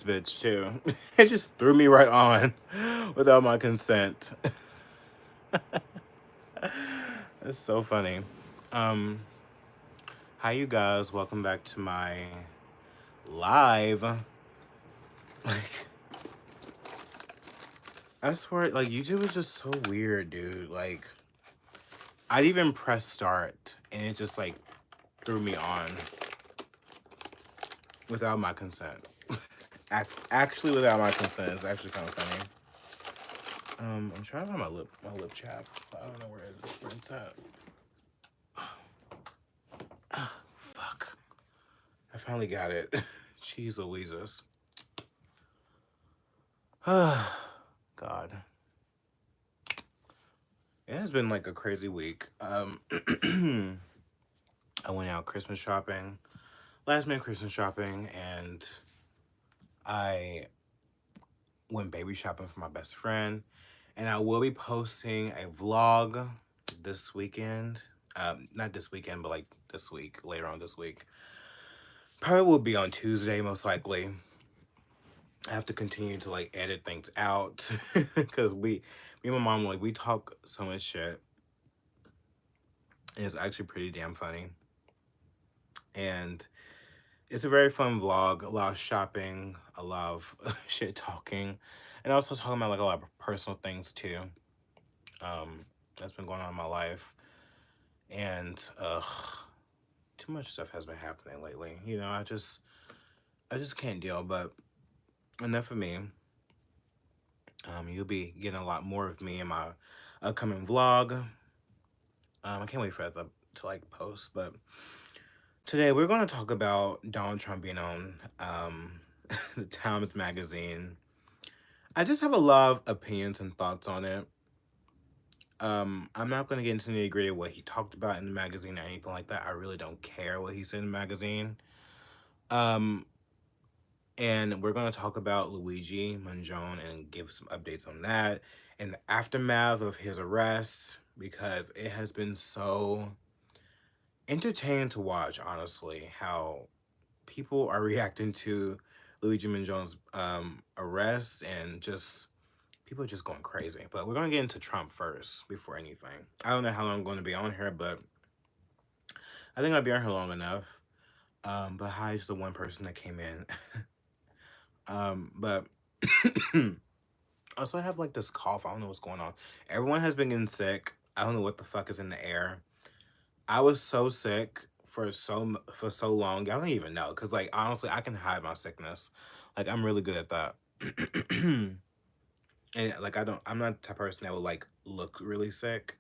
bitch too. It just threw me right on without my consent. It's so funny. Um, Hi you guys, welcome back to my live. Like, I swear, like YouTube is just so weird, dude. Like, I'd even press start and it just like threw me on without my consent. Actually, without my consent, it's actually kind of funny. I'm trying to find my lip chap. I don't know where it's at. Fuck. I finally got it. Jeez Louises. God. It has been like a crazy week. I went out Christmas shopping, last minute Christmas shopping, and I went baby shopping for my best friend. And I will be posting a vlog this weekend. Not this weekend, but like this week, later on this week. Probably will be on Tuesday, most likely. I have to continue to like edit things out because me and my mom, like, we talk so much shit. And it's actually pretty damn funny. And it's a very fun vlog, a lot of shopping, a lot of shit talking, and also talking about like a lot of personal things too. That's been going on in my life. And too much stuff has been happening lately. I just can't deal, but enough of me. You'll be getting a lot more of me in my upcoming vlog. I can't wait for that to like post, but today we're going to talk about Donald Trump being on the Times Magazine. I just have a lot of opinions and thoughts on it. I'm not going to get into the nitty gritty of what he talked about in the magazine or anything like that. I really don't care what he said in the magazine. Um, and we're going to talk about Luigi Mangione and give some updates on that and the aftermath of his arrest, because it has been so entertaining to watch, honestly, how people are reacting to Luigi Mangione's arrest, and just people are just going crazy. But we're gonna get into Trump first before anything. I don't know how long I'm going to be on here, but I think I'll be on here long enough. But hi to the one person that came in. But also I have like this cough. I don't know what's going on. Everyone has been getting sick. I don't know what the fuck is in the air. I was so sick for so long. I don't even know, because like honestly, I can hide my sickness. Like, I'm really good at that. And like I'm not the type of person that would like look really sick.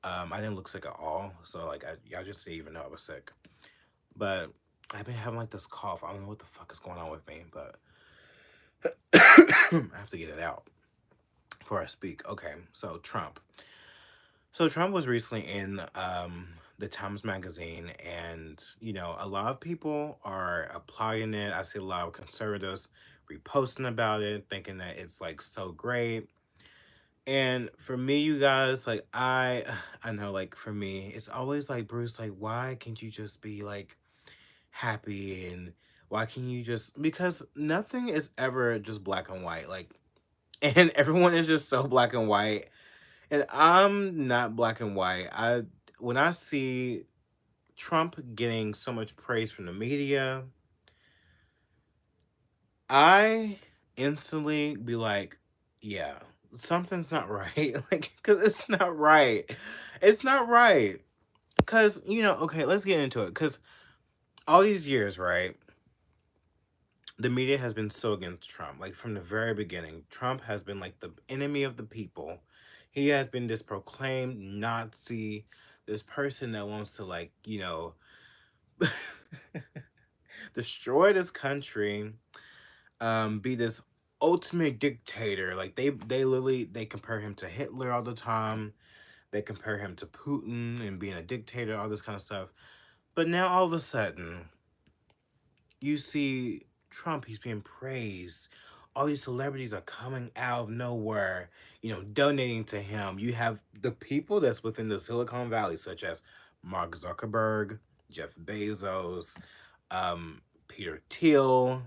I didn't look sick at all, so like y'all just didn't even know I was sick. But I've been having like this cough. I don't know what the fuck is going on with me, but I have to get it out before I speak. Okay, so Trump. So Trump was recently in the Times Magazine, and a lot of people are applauding it. I see a lot of conservatives reposting about it, thinking that it's like so great. And for me, you guys, like, I know, like, for me, it's always like, Bruce, like, why can't you just be like happy, and why can't you just, because nothing is ever just black and white, like, and everyone is just so black and white, and I'm not black and white. When I see Trump getting so much praise from the media, I instantly be like, yeah, something's not right. Like, because it's not right. It's not right. Because, okay, let's get into it. Because all these years, right, the media has been so against Trump. Like, from the very beginning, Trump has been like the enemy of the people. He has been this proclaimed Nazi, this person that wants to, like, destroy this country, be this ultimate dictator. Like, they literally, they compare him to Hitler all the time. They compare him to Putin and being a dictator, all this kind of stuff. But now all of a sudden, you see Trump, he's being praised. All these celebrities are coming out of nowhere, donating to him. You have the people that's within the Silicon Valley, such as Mark Zuckerberg, Jeff Bezos, Peter Thiel,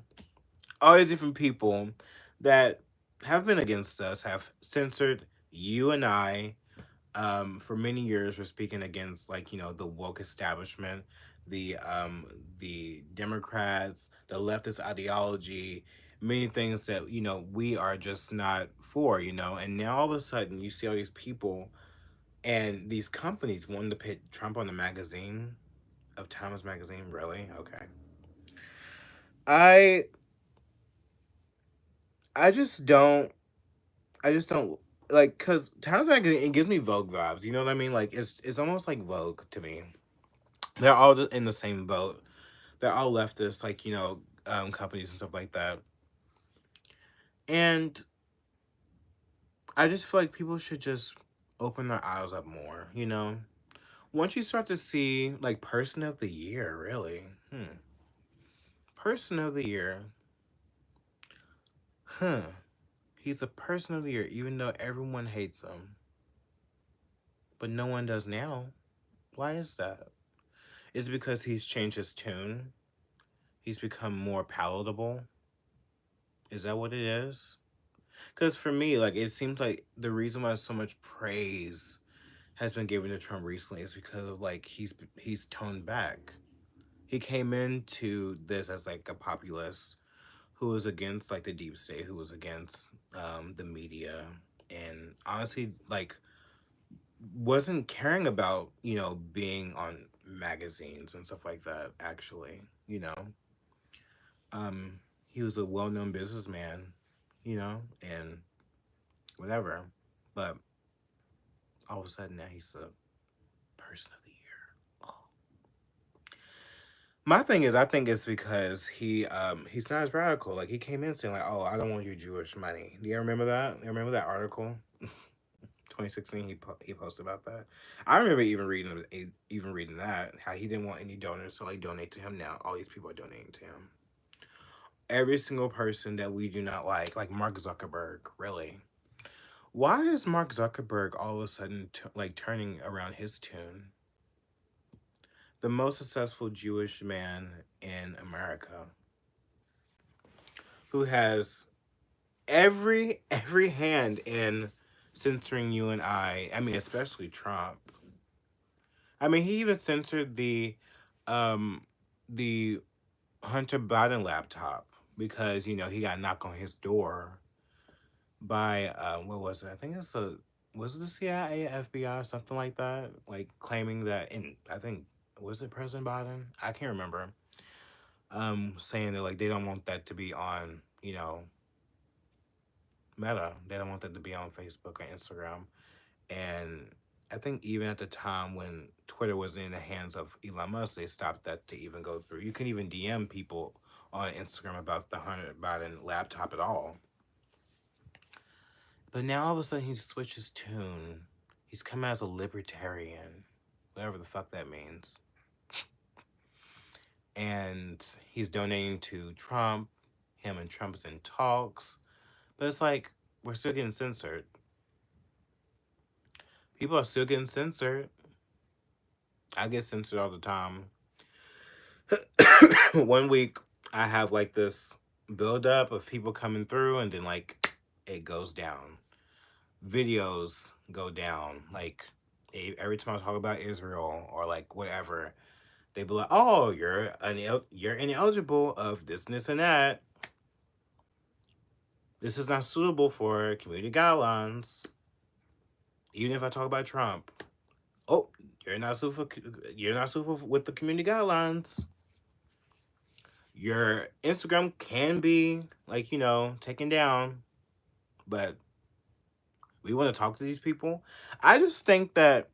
all these different people that have been against us, have censored you and I, for many years for speaking against, like, the woke establishment, the Democrats, the leftist ideology, many things that we are just not for, and now all of a sudden you see all these people and these companies wanting to put Trump on the magazine of Times Magazine. Really? Okay. I I just don't I just don't like, cause Times Magazine, it gives me Vogue vibes. You know what I mean? Like it's almost like Vogue to me. They're all in the same boat. They're all leftist, like, companies and stuff like that. And I just feel like people should just open their eyes up more. Once you start to see, like, Person of the Year, really. Person of the Year. Huh. He's a Person of the Year, even though everyone hates him. But no one does now. Why is that? Is it because he's changed his tune? He's become more palatable? Is that what it is? Because for me, like, it seems like the reason why so much praise has been given to Trump recently is because of, like, he's toned back. He came into this as like a populist who was against, like, the deep state, who was against the media, and honestly, like, wasn't caring about being on magazines and stuff like that. Actually, um, he was a well-known businessman, and whatever, but all of a sudden now he's the Person of the Year. Oh. My thing is, I think it's because he's not as radical. Like, he came in saying, like, "Oh, I don't want your Jewish money." Do you remember that? You remember that article? 2016, he posted about that. I remember even reading that, how he didn't want any donors to, like, donate to him. Now all these people are donating to him. Every single person that we do not like Mark Zuckerberg, really. Why is Mark Zuckerberg all of a sudden like turning around his tune? The most successful Jewish man in America, who has every hand in censoring you and I. I mean, especially Trump. I mean, he even censored um the Hunter Biden laptop because he got knocked on his door by what was it? I think it's a was it the CIA, FBI, something like that, like claiming that, and I think, was it President Biden? I can't remember. Saying that, like, they don't want that to be on Meta. They don't want that to be on Facebook or Instagram. And I think even at the time when Twitter was in the hands of Elon Musk, they stopped that to even go through. You can even DM people on Instagram about the Hunter Biden laptop at all. But now all of a sudden he switched his tune. He's come out as a libertarian, whatever the fuck that means. And he's donating to Trump. Him and Trump's in talks. But it's like, we're still getting censored. People are still getting censored. I get censored all the time. One week, I have like this build up of people coming through, and then, like, it goes down. Videos go down. Like, every time I talk about Israel or like whatever, they be like, "Oh, you're ineligible of this and that. This is not suitable for community guidelines." Even if I talk about Trump, oh, you're not suitable with the community guidelines. Your Instagram can be, like, taken down, but we want to talk to these people. I just think that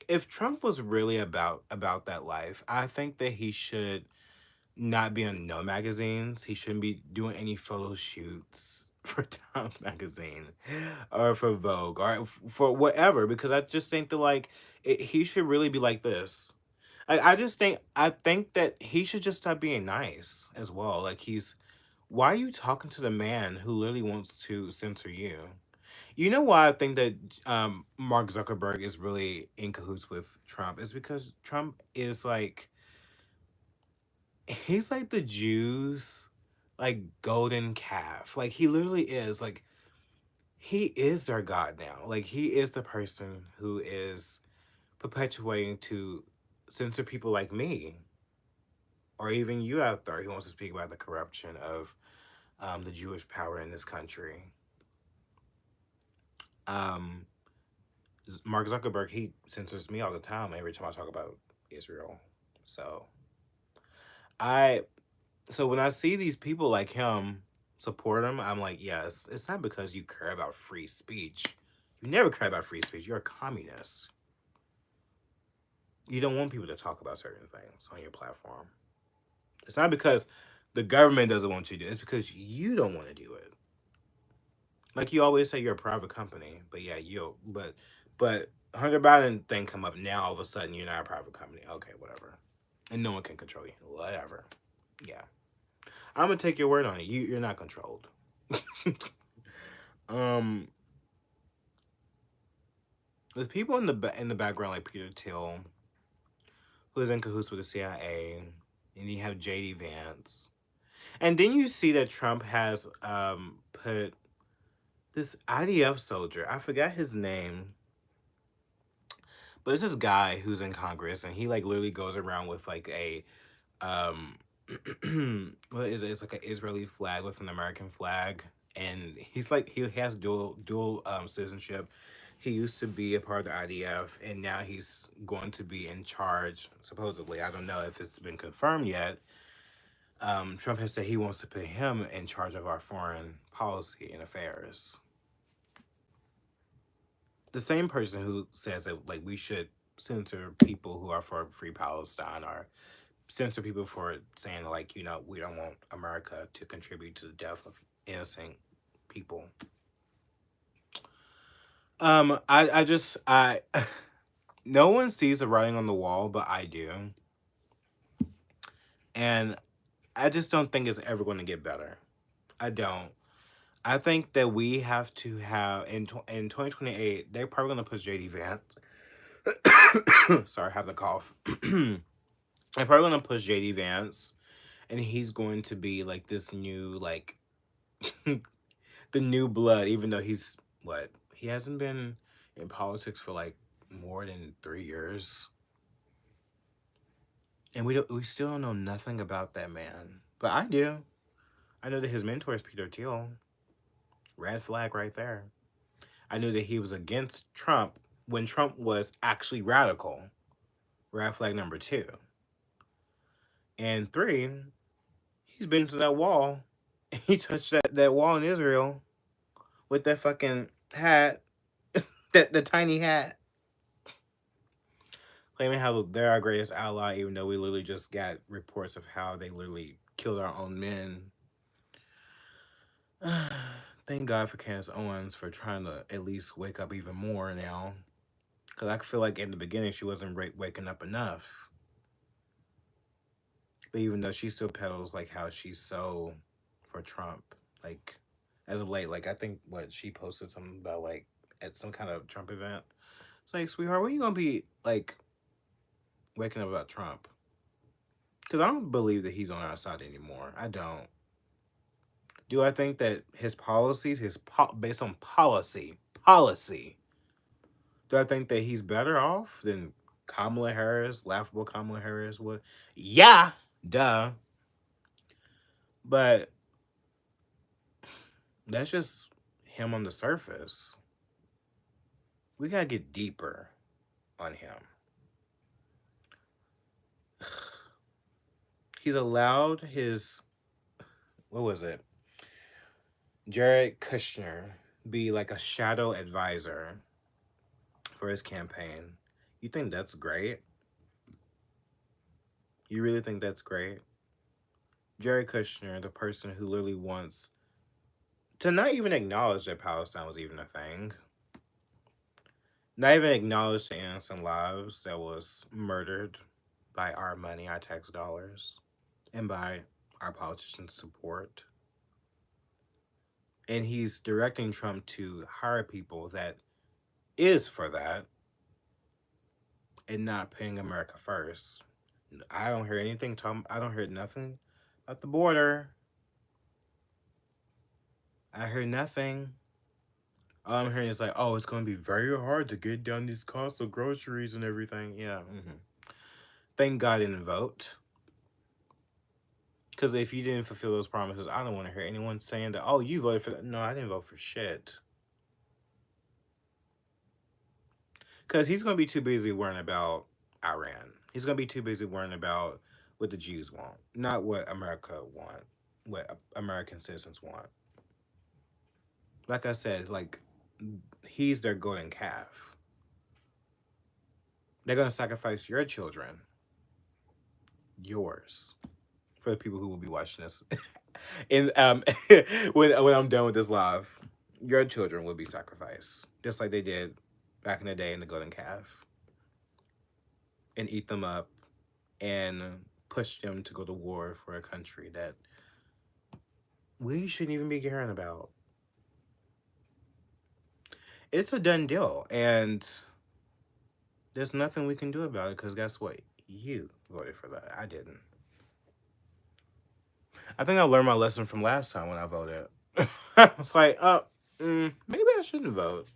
if Trump was really about that life, I think that he should not be on no magazines. He shouldn't be doing any photo shoots for Time magazine or for Vogue or for whatever, because I just think that, like, he should really be like this. I think that he should just stop being nice as well. Like, why are you talking to the man who literally wants to censor you? You know why I think that Mark Zuckerberg is really in cahoots with Trump is because Trump is like, he's like the Jews, like golden calf. Like he literally is like he is their god now. Like he is the person who is perpetuating to censor people like me or even you out there who wants to speak about the corruption of the Jewish power in this country. Um, Mark Zuckerberg, he censors me all the time every time I talk about Israel. So I so when I see these people like him support him, I'm like, yes, it's not because you care about free speech. You never care about free speech. You're a communist. You don't want people to talk about certain things on your platform. It's not because the government doesn't want you to do it. It's because you don't want to do it. Like you always say, you're a private company, but yeah, but Hunter Biden thing come up now. All of a sudden, you're not a private company. Okay, whatever, and no one can control you. Whatever. Yeah, I'm gonna take your word on it. You're not controlled. um, there's people in the background like Peter Thiel, who is in cahoots with the CIA, and you have JD Vance, and then you see that Trump has put this IDF soldier. I forgot his name. But it's this guy who's in Congress, and he like literally goes around with like a um, what is it? It's like an Israeli flag with an American flag, and he's like he has dual citizenship. He used to be a part of the IDF, and now he's going to be in charge. Supposedly, I don't know if it's been confirmed yet. Trump has said he wants to put him in charge of our foreign policy and affairs. The same person who says that like we should censor people who are for free Palestine or censor people for saying like we don't want America to contribute to the death of innocent people. I just no one sees the writing on the wall, but I do, and I just don't think it's ever going to get better. I don't. I think that we have to have in 2028. They're probably going to push JD Vance. Sorry, I have the cough. I'm probably gonna push JD Vance, and he's going to be like this new like the new blood. Even though he's what he hasn't been in politics for like more than 3 years, and we still don't know nothing about that man. But I do. I know that his mentor is Peter Thiel. Red flag right there. I knew that he was against Trump when Trump was actually radical. Red flag number two. And three, he's been to that wall. He touched that wall in Israel with that fucking hat, that the tiny hat, claiming how they're our greatest ally, even though we literally just got reports of how they literally killed our own men. Thank God for Candace Owens for trying to at least wake up even more now. Because I feel like in the beginning she wasn't waking up enough. But even though she still peddles like how she's so for Trump, like as of late, like I think what she posted something about like at some kind of Trump event. It's like, sweetheart, when are you gonna be like waking up about Trump? Because I don't believe that he's on our side anymore. I don't. Do I think that his policies, based on policy, do I think that he's better off than Kamala Harris, laughable Kamala Harris would? Yeah, duh. But that's just him on the surface. We gotta get deeper on him. He's allowed his, what was it? Jared Kushner be like a shadow advisor for his campaign. You think that's great? You really think that's great? Jared Kushner, the person who literally wants to not even acknowledge that Palestine was even a thing, not even acknowledge the innocent lives that was murdered by our money, our tax dollars, and by our politicians' support. And he's directing Trump to hire people that is for that and not putting America first. I don't hear anything talking. I don't hear nothing about the border. I heard nothing. All I'm hearing is like, oh, it's going to be very hard to get down these costs of groceries and everything. Yeah. Thank God I didn't vote. Because if you didn't fulfill those promises, I don't want to hear anyone saying that, oh, you voted for that. No, I didn't vote for shit. Because he's going to be too busy worrying about Iran. He's going to be too busy worrying about what the Jews want, not what America want, what American citizens want. Like I said, like, he's their golden calf. They're going to sacrifice your children, yours, for the people who will be watching this. And when I'm done with this live, your children will be sacrificed, just like they did back in the day in the golden calf, and eat them up and push them to go to war for a country that we shouldn't even be caring about. It's a done deal, and there's nothing we can do about it because guess what? You voted for that. I didn't. I think I learned my lesson from last time when I voted. It's like, maybe I shouldn't vote.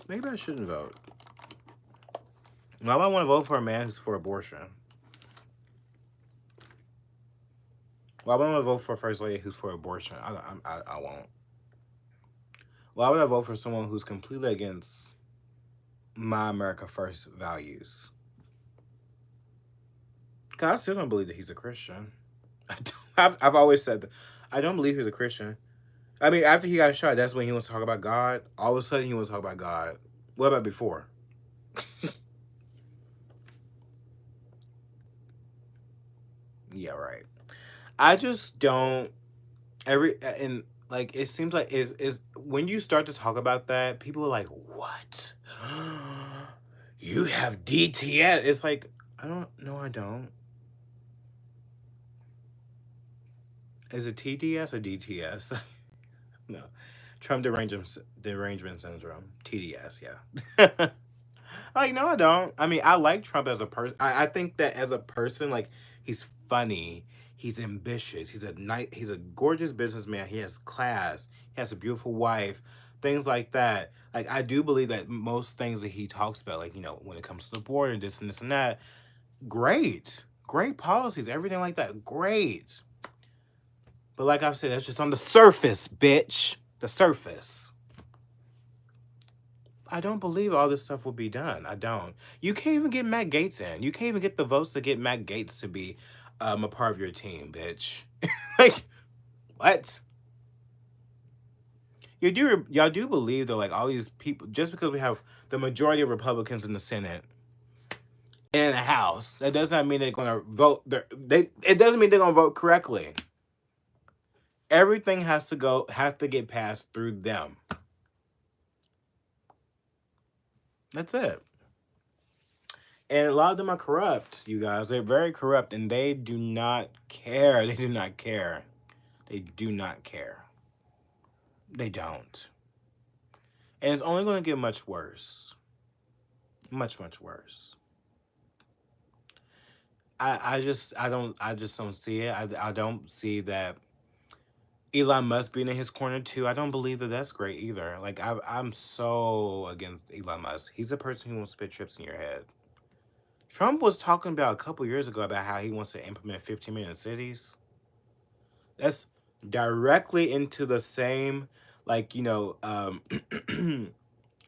Maybe I shouldn't vote. Why would I want to vote for a man who's for abortion? Why would I want to vote for a first lady who's for abortion? I won't. Why would I vote for someone who's completely against my America First values? Because I still don't believe that he's a Christian. I've always said that. I don't believe he's a Christian. I mean, after he got shot, that's when he wants to talk about God. All of a sudden, he wants to talk about God. What about before? Yeah, right. I just don't and like it seems like is when you start to talk about that, people are like, "What? You have DTS?" It's like I don't. No, I don't. Is it TDS or DTS? No, Trump derangement syndrome. TDS. Yeah. Like no, I don't. I mean, I like Trump as a person. I think that as a person, like he's funny, he's ambitious, he's a gorgeous businessman. He has class. He has a beautiful wife. Things like that. Like I do believe that most things that he talks about, like when it comes to the border, this and that, great policies, everything like that, great. But like I've said, that's just on the surface, bitch. The surface. I don't believe all this stuff will be done. I don't. You can't even get Matt Gaetz in. You can't even get the votes to get Matt Gaetz to be a part of your team, bitch. Like, what? Y'all do believe that like all these people, just because we have the majority of Republicans in the Senate and in the House, that does not mean they're gonna vote. It doesn't mean they're gonna vote correctly. Everything has to get passed through them. That's it. And a lot of them are corrupt, you guys. They're very corrupt, and they do not care. They do not care. They do not care. They don't. And it's only going to get much worse. Much, much worse. I just don't see it. I don't see that Elon Musk being in his corner too. I don't believe that that's great either. Like I'm so against Elon Musk. He's a person who wants to put chips in your head. Trump was talking about a couple years ago about how he wants to implement 15-minute cities. That's directly into the same, like,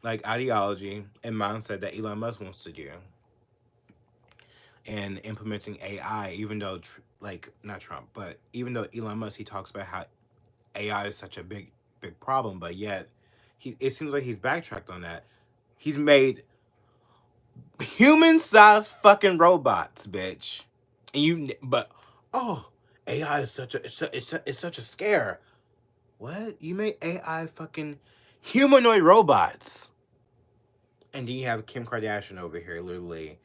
like ideology and mindset that Elon Musk wants to do. And implementing AI, even though, like, not Trump, but even though Elon Musk, he talks about how AI is such a big, big problem, but yet, it seems like he's backtracked on that. He's made human-sized fucking robots, bitch. But oh, AI is it's such a scare. What? You made AI fucking humanoid robots. And then you have Kim Kardashian over here literally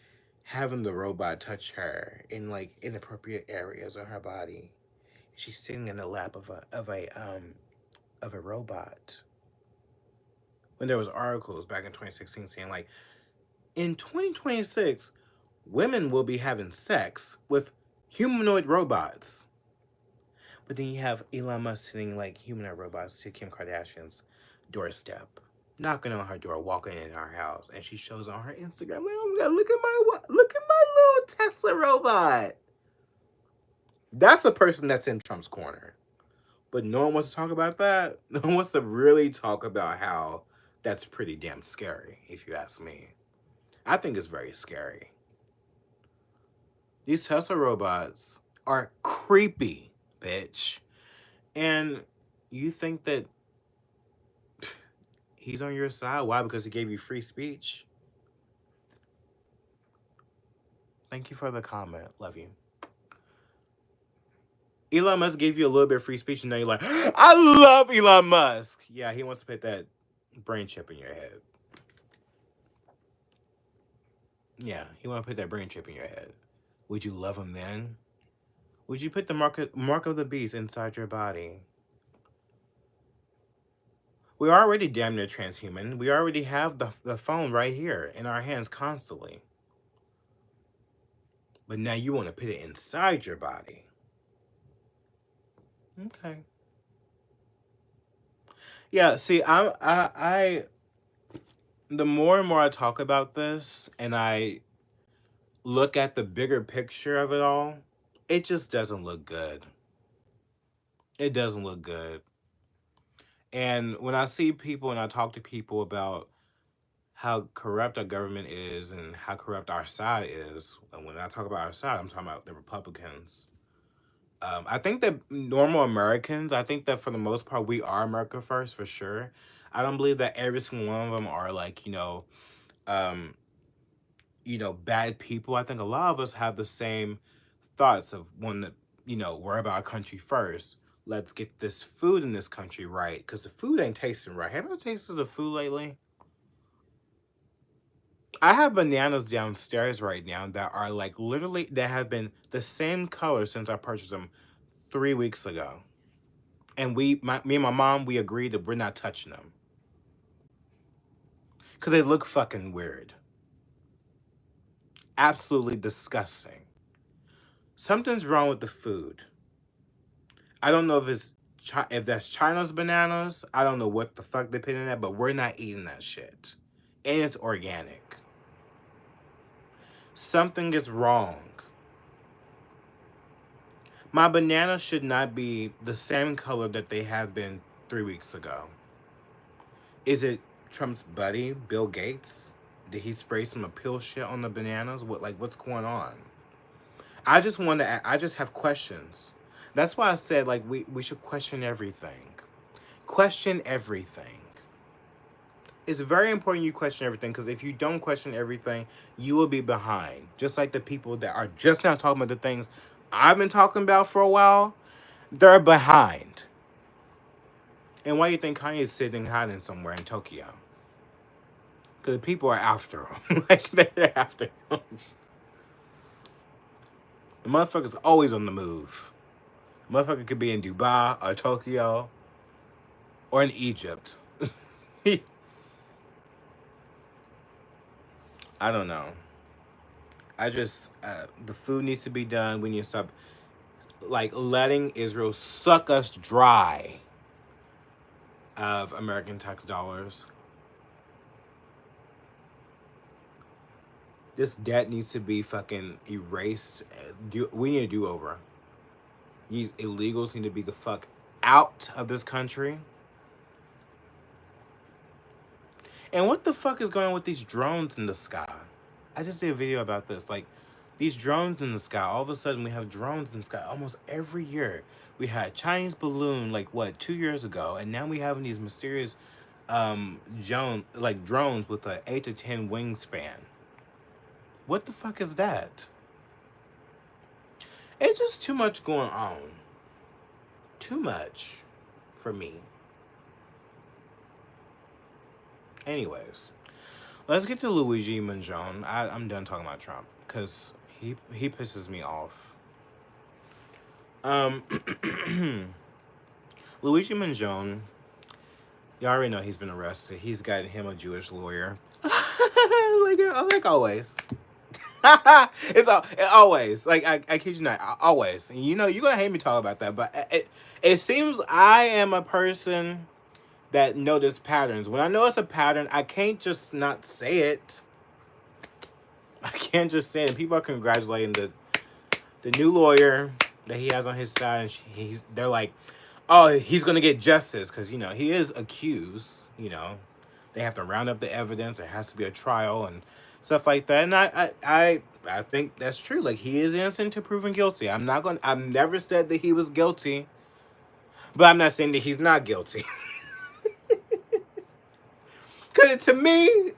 having the robot touch her in like inappropriate areas of her body. She's sitting in the lap of a robot. When there was articles back in 2016 saying like in 2026 women will be having sex with humanoid robots. But then you have Elon Musk sitting like humanoid robots to Kim Kardashian's doorstep, knocking on her door, walking in her house, and she shows on her Instagram, like, "Oh my God, look at my little Tesla robot." That's a person that's in Trump's corner. But no one wants to talk about that. No one wants to really talk about how that's pretty damn scary, if you ask me. I think it's very scary. These Tesla robots are creepy, bitch. And you think that he's on your side? Why? Because he gave you free speech? Thank you for the comment. Love you. Elon Musk gave you a little bit of free speech, and now you're like, I love Elon Musk. Yeah, he wants to put that brain chip in your head. Yeah, he want to put that brain chip in your head. Would you love him then? Would you put the mark of the beast inside your body? We're already damn near transhuman. We already have the phone right here in our hands constantly. But now you want to put it inside your body. Okay. Yeah, see, the more and more I talk about this and I look at the bigger picture of it all, it just doesn't look good. It doesn't look good. And when I see people and I talk to people about how corrupt our government is and how corrupt our side is, and when I talk about our side, I'm talking about the Republicans. I think that normal Americans, I think that for the most part, we are America first for sure. I don't believe that every single one of them are like, um, bad people. I think a lot of us have the same thoughts of one that, we're about our country first. Let's get this food in this country right, because the food ain't tasting right. Have you ever tasted the food lately? I have bananas downstairs right now that are like literally that have been the same color since I purchased them 3 weeks ago. And me and my mom, we agreed that we're not touching them. Because they look fucking weird. Absolutely disgusting. Something's wrong with the food. I don't know if that's China's bananas. I don't know what the fuck they put in that, but we're not eating that shit. And it's organic. Something is wrong. My bananas should not be the same color that they have been 3 weeks ago. Is it Trump's buddy, Bill Gates? Did he spray some appeal shit on the bananas? What's going on? I just have questions. That's why I said we should question everything. Question everything. It's very important you question everything, because if you don't question everything, you will be behind. Just like the people that are just now talking about the things I've been talking about for a while, they're behind. And why do you think Kanye's sitting hiding somewhere in Tokyo? Because people are after him. They're after him. The motherfucker's always on the move. The motherfucker could be in Dubai or Tokyo or in Egypt. I don't know. The food needs to be done. We need to stop, letting Israel suck us dry of American tax dollars. This debt needs to be fucking erased. We need a do-over. These illegals need to be the fuck out of this country. And what the fuck is going on with these drones in the sky? I just did a video about this. These drones in the sky, all of a sudden we have drones in the sky almost every year. We had Chinese balloon, 2 years ago, and now we have these mysterious drones with an 8 to 10 wingspan. What the fuck is that? It's just too much going on. Too much for me. Anyways, let's get to Luigi Mangione. I'm done talking about Trump because he pisses me off. Luigi Mangione, you already know he's been arrested. He's got him a Jewish lawyer. like always. Always like I kid you not, always. And you know you're gonna hate me talk about that, but it seems I am a person that notice patterns. When I notice a pattern, I can't just not say it. I can't just say it. People are congratulating the new lawyer that he has on his side, and they're like, oh, he's gonna get justice because you know he is accused. You know, they have to round up the evidence. There has to be a trial and stuff like that. And I think that's true. Like he is innocent to proven guilty. I've never said that he was guilty, but I'm not saying that he's not guilty. Cause to me,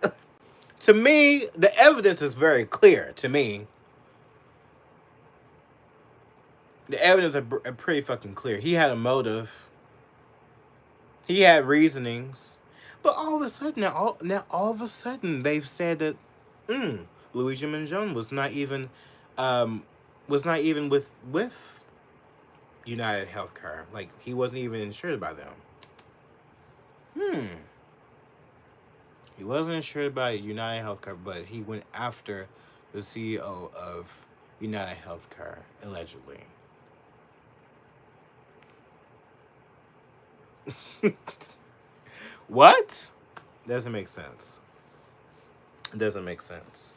the evidence is very clear. To me, the evidence are pretty fucking clear. He had a motive. He had reasonings, but all of a sudden, now all of a sudden, they've said that, Luigi Mangione um, was not even with United Healthcare. Like he wasn't even insured by them. Hmm. He wasn't insured by United Healthcare, but he went after the CEO of United Healthcare allegedly. What? Doesn't make sense. It doesn't make sense.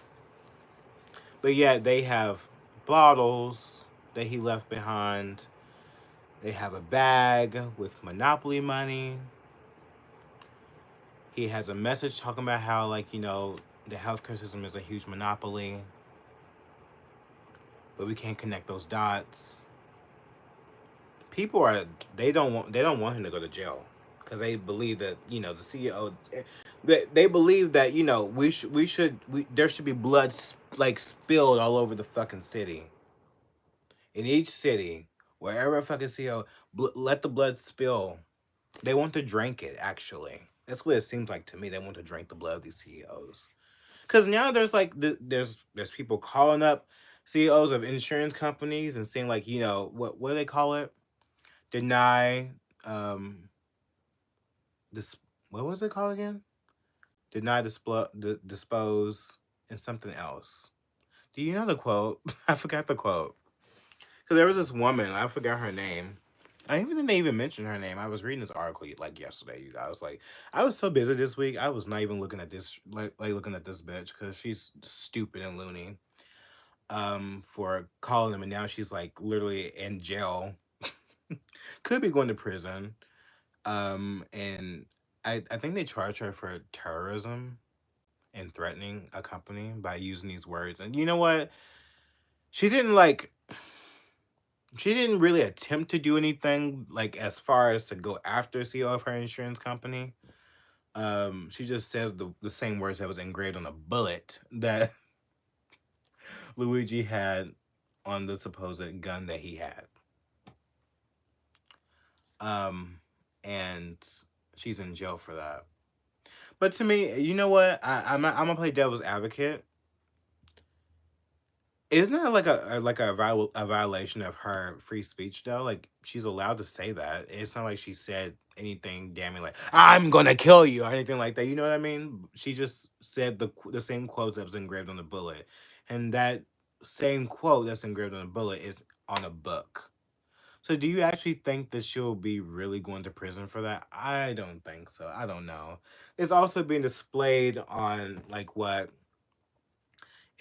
But yeah, they have bottles that he left behind. They have a bag with Monopoly money. He has a message talking about how, like, you know, the healthcare system is a huge monopoly, but we can't connect those dots. People are they don't want him to go to jail because they believe that you know the CEO they believe that you know there should be blood like spilled all over the fucking city. In each city, wherever a fucking CEO, let the blood spill. They want to drink it. Actually, that's what it seems like to me. They want to drink the blood of these CEOs. Because now there's like there's people calling up CEOs of insurance companies and saying like you know what do they call it? Deny um this what was it called again? Deny dispose and something else. Do you know the quote? I forgot the quote. Because there was this woman, I forgot her name. I even didn't even mention her name. I was reading this article like yesterday, you guys. Like, I was so busy this week, I was not even looking at this like looking at this bitch because she's stupid and loony. For calling them, and now she's like literally in jail. Could be going to prison. And I think they charge her for terrorism and threatening a company by using these words. And you know what? She didn't like she didn't really attempt to do anything like as far as to go after CEO of her insurance company. She just says the same words that was engraved on a bullet that Luigi had on the supposed gun that he had. Um, and she's in jail for that. But to me, you know what? I'm gonna play devil's advocate. Isn't that like a violation of her free speech though? Like she's allowed to say that. It's not like she said anything damning like "I'm gonna kill you" or anything like that. You know what I mean? She just said the same quotes that was engraved on the bullet, and that same quote that's engraved on the bullet is on a book. So do you actually think that she'll be really going to prison for that? I don't think so. I don't know. It's also being displayed on like what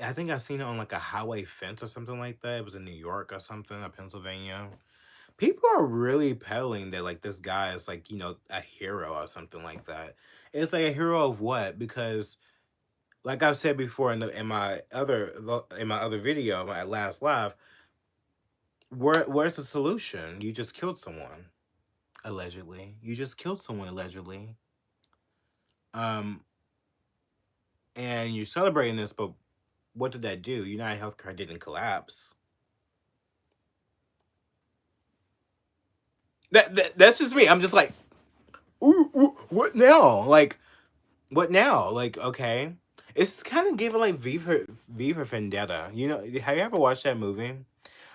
I think I seen it on like a highway fence or something like that. It was in New York or something, or Pennsylvania. People are really peddling that like this guy is like, you know, a hero or something like that. It's like a hero of what? Because like I've said before in my other video, my last live, where's the solution? You just killed someone, allegedly. You just killed someone allegedly. Um and you're celebrating this, but what did that do? United Healthcare didn't collapse. That's just me. I'm just like, ooh, what now? Like, what now? Like, okay, it's kind of giving like Viva Vendetta. You know, have you ever watched that movie?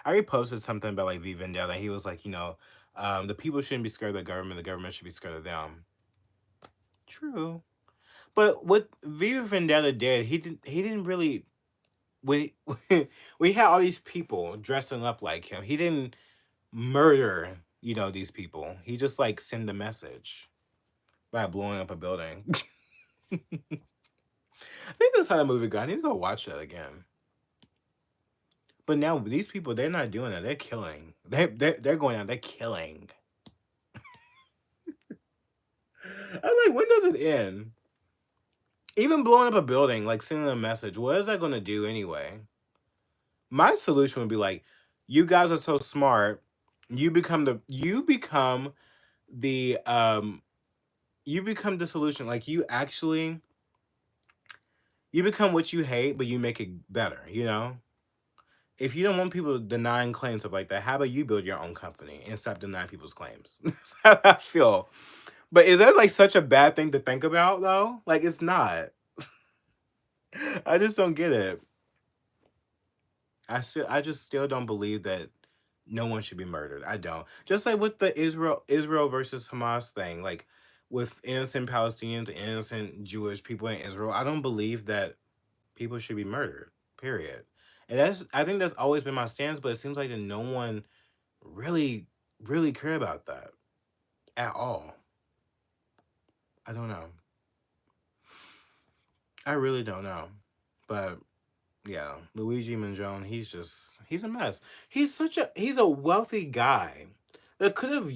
I already posted something about like V Vendetta. He was like, you know, the people shouldn't be scared of the government. The government should be scared of them. True, but what Viva Vendetta did, he didn't really we we had all these people dressing up like him. He didn't murder, these people. He just like send a message by blowing up a building. I think that's how the movie got. I need to go watch that again. But now these people, they're not doing that. They're killing. They're going out. They're killing. I'm like, when does it end? Even blowing up a building, like sending a message, what is that going to do anyway? My solution would be like, you guys are so smart. The you become the solution. Like you become what you hate, but you make it better. If you don't want people denying claims stuff like that, how about you build your own company and stop denying people's claims? That's how I feel. But is that like such a bad thing to think about though? Like it's not. I just don't get it. I just still don't believe that no one should be murdered. I don't. Just like with the Israel versus Hamas thing, like with innocent Palestinians, innocent Jewish people in Israel, I don't believe that people should be murdered. Period. And I think that's always been my stance, but it seems like that no one really, really care about that at all. I don't know. I really don't know. But yeah, Luigi Mangione, he's a mess. He's a wealthy guy that could have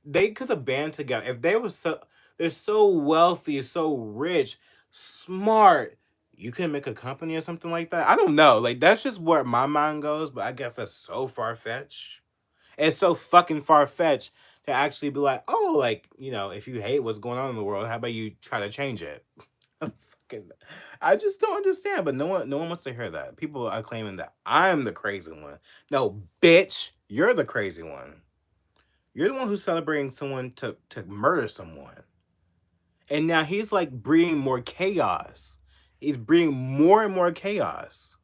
they could have band together if they're so wealthy, so rich, smart. You can make a company or something like that. I don't know. Like that's just where my mind goes, but I guess that's so far fetched. It's so fucking far fetched to actually be like, oh, like, if you hate what's going on in the world, how about you try to change it? Fucking- I just don't understand, but no one wants to hear that. People are claiming that I'm the crazy one. No, bitch, you're the crazy one. You're the one who's celebrating someone to murder someone. And now he's like breeding more chaos. He's breeding more and more chaos.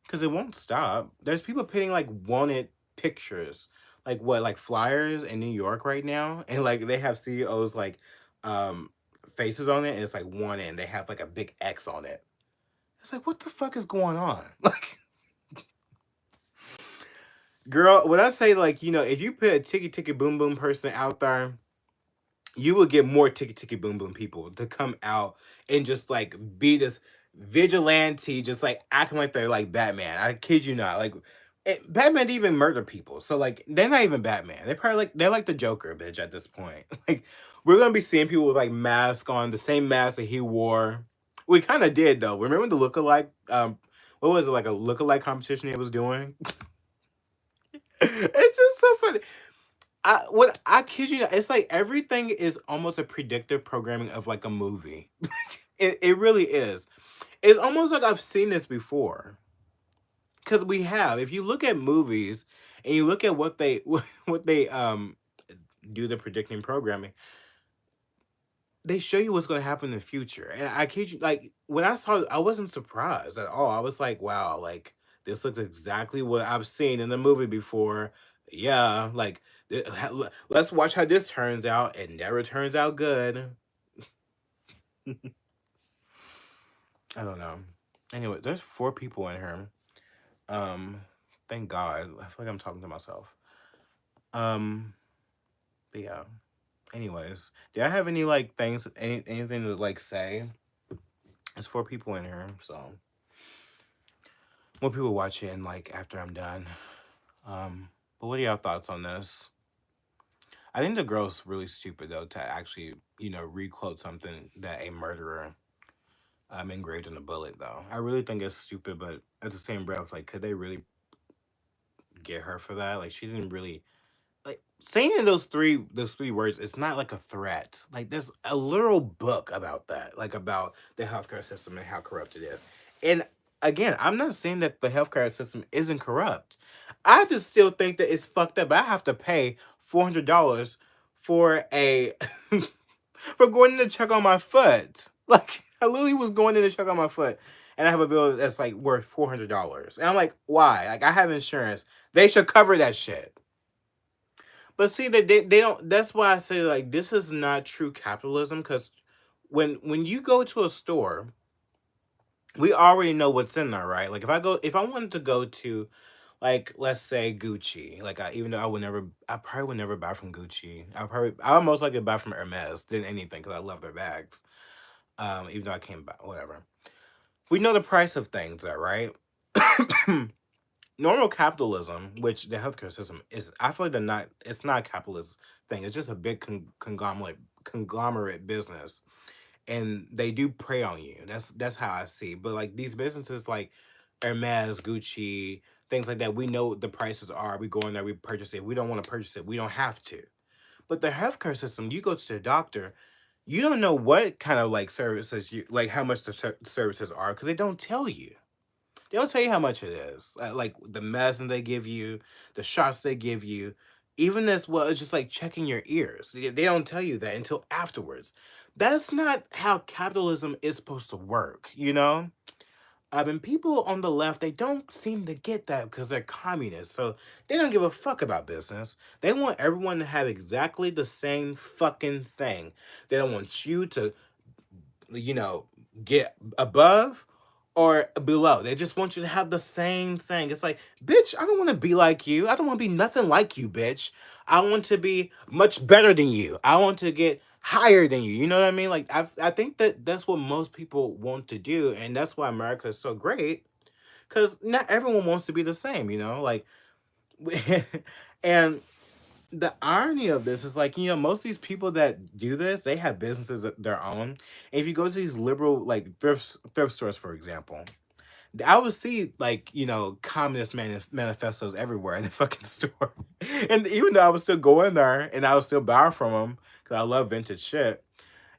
Because it won't stop. There's people putting like wanted pictures, like what, like flyers in New York right now, and like they have CEOs like um faces on it, and it's like wanted, and they have like a big X on it. It's like, what the fuck is going on? Like, girl, when I say like, if you put a ticky ticky boom boom person out there, you will get more ticky ticky boom boom people to come out and just like be this vigilante, just like acting like they're like Batman. I kid you not. Like Batman didn't even murder people, so like they're not even Batman. They're like the Joker, bitch. At this point, like we're gonna be seeing people with like masks on, the same mask that he wore. We kind of did though. Remember the lookalike? What was it, like a lookalike competition he was doing? It's just so funny. I kid you not, it's like everything is almost a predictive programming of like a movie. It really is. It's almost like I've seen this before. Cause we have. If you look at movies and you look at what they what they do the predicting programming, they show you what's gonna happen in the future. And I kid you, like when I saw it, I wasn't surprised at all. I was like, wow, like this looks exactly what I've seen in the movie before. Yeah, like let's watch how this turns out. It never turns out good. I don't know. Anyway, there's 4 people in here. Um, thank God. I feel like I'm talking to myself. Um, but yeah. Anyways, do I have any like things, anything to like say? There's 4 people in here, so more people watch it and like after I'm done. But what are y'all thoughts on this? I think the girl's really stupid though to actually, requote something that a murderer engraved in a bullet though. I really think it's stupid, but at the same breath, like could they really get her for that? Like she didn't really like saying those three words, it's not like a threat. Like there's a literal book about that, like about the healthcare system and how corrupt it is. And again, I'm not saying that the healthcare system isn't corrupt. I just still think that it's fucked up. I have to pay $400 for a for going in to check on my foot. Like I literally was going in to check on my foot. And I have a bill that's like worth $400. And I'm like, why? Like I have insurance. They should cover that shit. But see, they don't. That's why I say like this is not true capitalism. Because when you go to a store we already know what's in there, right? Like if I wanted to go to, like, let's say Gucci, like, even though I probably would never buy from Gucci. I would most likely buy from Hermes than anything because I love their bags. Even though I can't buy whatever. We know the price of things, there, right? Normal capitalism, which the healthcare system is, I feel like they're not. It's not a capitalist thing. It's just a big conglomerate business, and they do prey on you. That's how I see. But like these businesses like Hermes, Gucci, things like that, we know the prices are. We go in there, we purchase it. We don't want to purchase it. We don't have to. But the healthcare system, you go to the doctor, you don't know what kind of like services you like, how much the services are because they don't tell you. They don't tell you how much it is. Like the medicine they give you, the shots they give you, even as well as just like checking your ears. They don't tell you that until afterwards. That's not how capitalism is supposed to work, you know? And people on the left, they don't seem to get that because they're communists. So they don't give a fuck about business. They want everyone to have exactly the same fucking thing. They don't want you to, you know, get above or below. They just want you to have the same thing. It's like, bitch, I don't want to be like you. I don't want to be nothing like you, bitch. I want to be much better than you. I want to get higher than you. You know what I mean? Like I think that that's what most people want to do, and that's why America is so great. Because not everyone wants to be the same. You know, like, and the irony of this is like, most of these people that do this, they have businesses of their own. And if you go to these liberal like thrift stores, for example, I would see like, communist manifestos everywhere in the fucking store. And even though I would still go in there and I would still buy from them because I love vintage shit,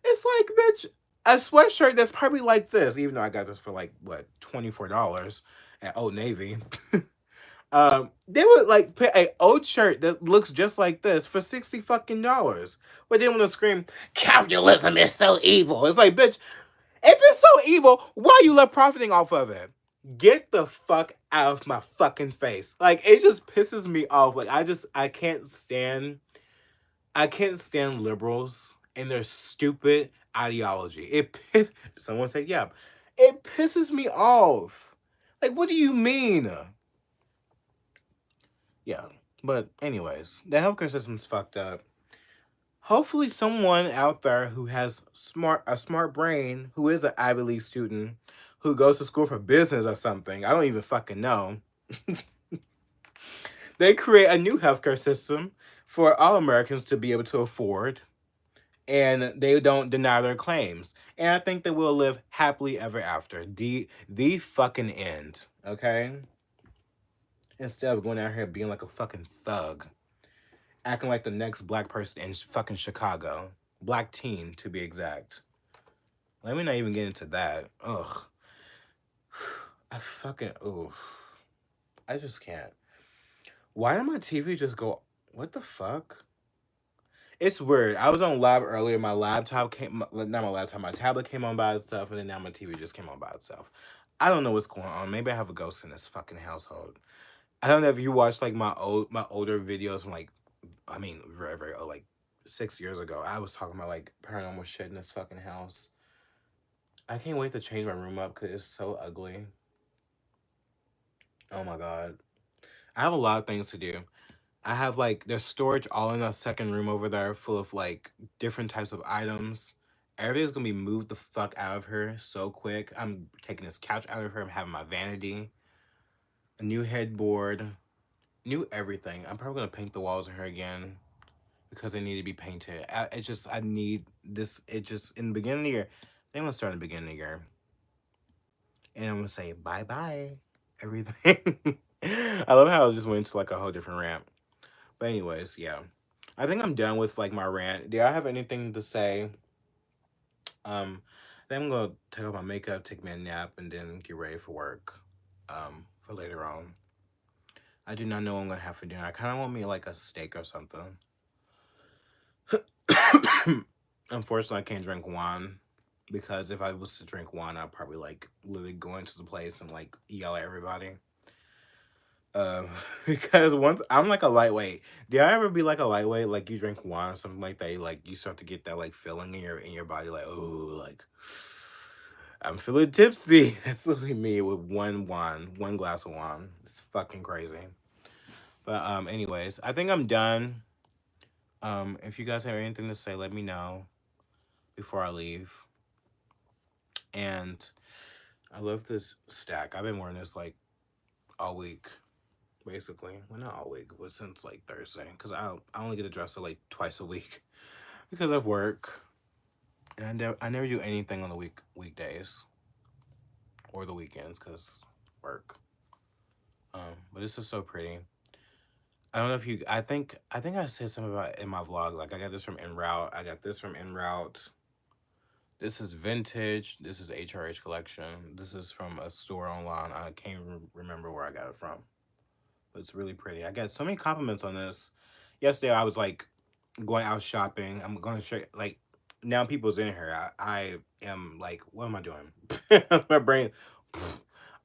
it's like, bitch, a sweatshirt that's probably like this, even though I got this for like what, $24 at Old Navy. They would like put a old shirt that looks just like this for 60 fucking dollars. But they want to scream, capitalism is so evil. It's like, bitch, if it's so evil, why you love profiting off of it? Get the fuck out of my fucking face. Like, it just pisses me off. Like, I can't stand liberals and their stupid ideology. Someone said, yeah, it pisses me off. Like, what do you mean? Yeah. But anyways, the healthcare system's fucked up. Hopefully someone out there who has a smart brain, who is an Ivy League student, who goes to school for business or something, I don't even fucking know. They create a new healthcare system for all Americans to be able to afford, and they don't deny their claims. And I think that we'll live happily ever after. The fucking end. Okay? Instead of going out here being like a fucking thug. Acting like the next black person in fucking Chicago. Black teen, to be exact. Let me not even get into that. Ugh. Ugh. I just can't. Why did my TV just go, what the fuck? It's weird. I was on lab earlier. My laptop came, not my laptop, my tablet came on by itself, and then now my TV just came on by itself. I don't know what's going on. Maybe I have a ghost in this fucking household. I don't know if you watched like my older videos from like, I mean, very, very old, like 6 years ago. I was talking about like paranormal shit in this fucking house. I can't wait to change my room up because it's so ugly. Oh my god. I have a lot of things to do. I have like there's storage all in a second room over there full of like different types of items. Everything's gonna be moved the fuck out of her so quick. I'm taking this couch out of her. I'm having my vanity, a new headboard, new everything. I'm probably gonna paint the walls in her again because they need to be painted. I need this. It just in the beginning of the year. I'm gonna start in the beginning of the year, and I'm gonna say bye bye everything. I love how I just went into like a whole different rant. But anyways, yeah. I think I'm done with like my rant. Do I have anything to say? Then I'm gonna take off my makeup, take me a nap, and then get ready for work. For later on. I do not know what I'm gonna have for dinner. I kind of want me like a steak or something. Unfortunately, I can't drink wine because if I was to drink wine, I'd probably like literally go into the place and like yell at everybody. Um, because once I'm like a lightweight. Did I ever be like a lightweight? Like you drink wine or something like that, like you start to get that like feeling in your body, like oh, like I'm feeling tipsy. That's literally me with one glass of wine. It's fucking crazy. But anyways, I think I'm done. If you guys have anything to say, let me know before I leave. And I love this stack. I've been wearing this like all week, basically. Well, not all week, but since like Thursday, because I only get to dress it like twice a week because of work, and I never do anything on the weekdays or the weekends because work. But this is so pretty. I don't know if you. I think I said something about it in my vlog. Like I got this from En Route. I got this from En Route. This is vintage. This is HRH collection. This is from a store online. I can't remember where I got it from, but it's really pretty. I got so many compliments on this. Yesterday I was like going out shopping. I'm going to show like now people's in here. I am like, what am I doing? My brain.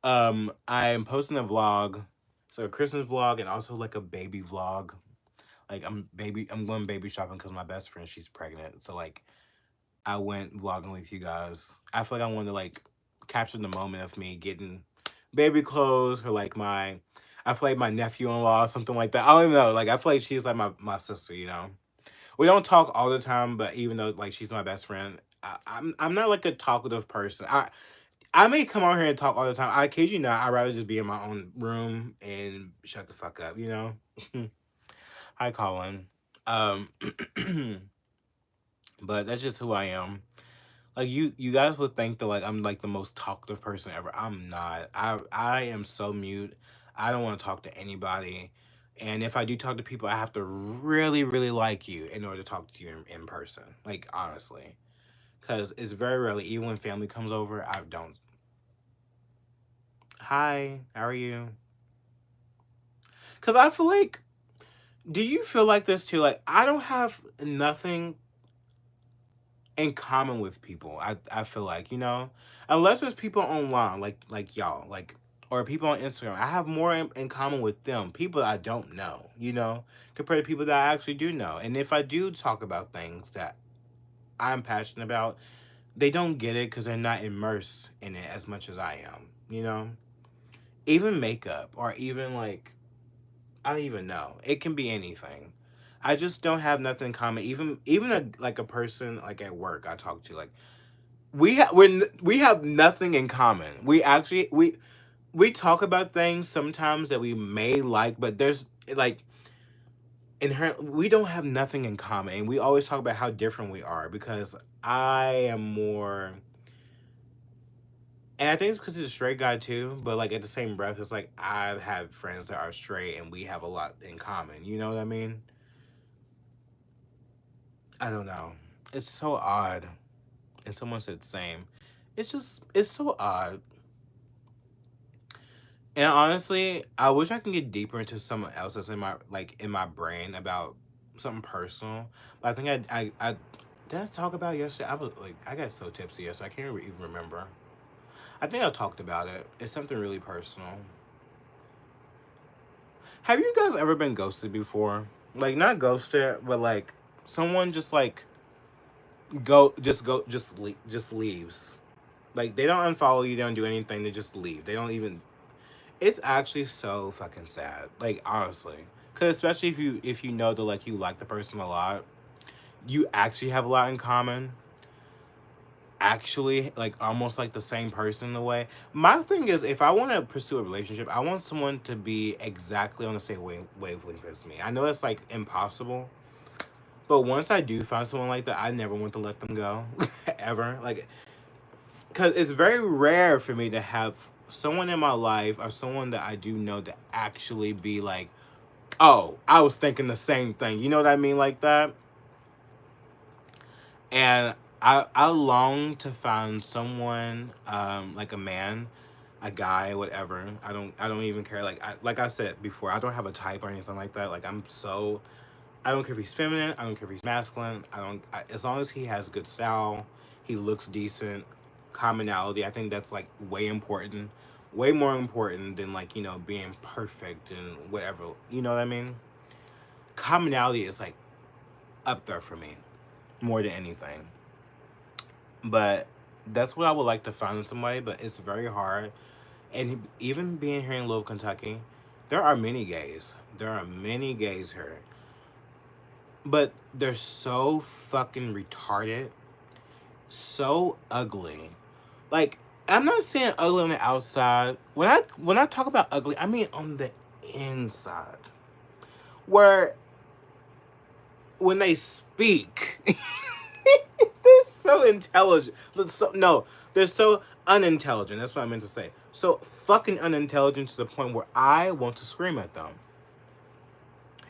I am posting a vlog, so a Christmas vlog and also like a baby vlog. Like I'm going baby shopping because my best friend, she's pregnant. So like I went vlogging with you guys. I feel like I wanted to like capture the moment of me getting baby clothes for like I feel like my nephew-in-law or something like that. I don't even know. Like I feel like she's like my sister, you know. We don't talk all the time, but even though like she's my best friend, I'm not like a talkative person. I may come out here and talk all the time. I kid you not, I'd rather just be in my own room and shut the fuck up, you know? Hi, Colin. Um, but that's just who I am. Like you guys would think that like I'm like the most talkative person ever. I'm not. I am so mute. I don't want to talk to anybody. And if I do talk to people, I have to really, really like you in order to talk to you in person. Like honestly. Cause it's very rarely, even when family comes over, I don't. Hi, how are you? Cause I feel like, do you feel like this too? Like I don't have nothing in common with people. I feel like, you know, unless there's people online like y'all, like or people on Instagram, I have more in common with them, people that I don't know, you know, compared to people that I actually do know. And if I do talk about things that I'm passionate about, they don't get it because they're not immersed in it as much as I am, you know? Even makeup or even like I don't even know. It can be anything. I just don't have nothing in common. Even like a person like at work I talk to, like we have nothing in common. We talk about things sometimes that we may like, but there's like inherent we don't have nothing in common. And we always talk about how different we are because I am more, and I think it's because he's a straight guy too, but like at the same breath, it's like I've had friends that are straight and we have a lot in common. You know what I mean? I don't know. It's so odd. And someone said same. It's so odd. And honestly, I wish I can get deeper into someone else that's in my brain about something personal. But I think I did I talk about it yesterday? I was like I got so tipsy yesterday. I can't even remember. I think I talked about it. It's something really personal. Have you guys ever been ghosted before? Like not ghosted, but like someone just like just leaves. Like they don't unfollow you, they don't do anything, they just leave. They don't even. It's actually so fucking sad. Like honestly, because especially if you know that like you like the person a lot, you actually have a lot in common. Actually, like almost like the same person in a way. My thing is, if I want to pursue a relationship, I want someone to be exactly on the same wavelength as me. I know it's like impossible, but once I do find someone like that, I never want to let them go, ever. Like, cause it's very rare for me to have someone in my life or someone that I do know to actually be like, oh, I was thinking the same thing. You know what I mean, like that. And I long to find someone, like a man, a guy, whatever. I don't even care. Like I said before, I don't have a type or anything like that. Like I don't care if he's feminine. I don't care if he's masculine. As long as he has good style, he looks decent, commonality. I think that's like way important, way more important than like you know being perfect and whatever. You know what I mean? Commonality is like up there for me more than anything. But That's what I would like to find in somebody, but it's very hard. And even being here in Louisville, Kentucky, there are many gays. There are many gays here. But they're so fucking retarded, so ugly. Like, I'm not saying ugly on the outside. When I talk about ugly, I mean on the inside. Where when they speak, they're so intelligent. No, they're so unintelligent. That's what I meant to say. So fucking unintelligent to the point where I want to scream at them.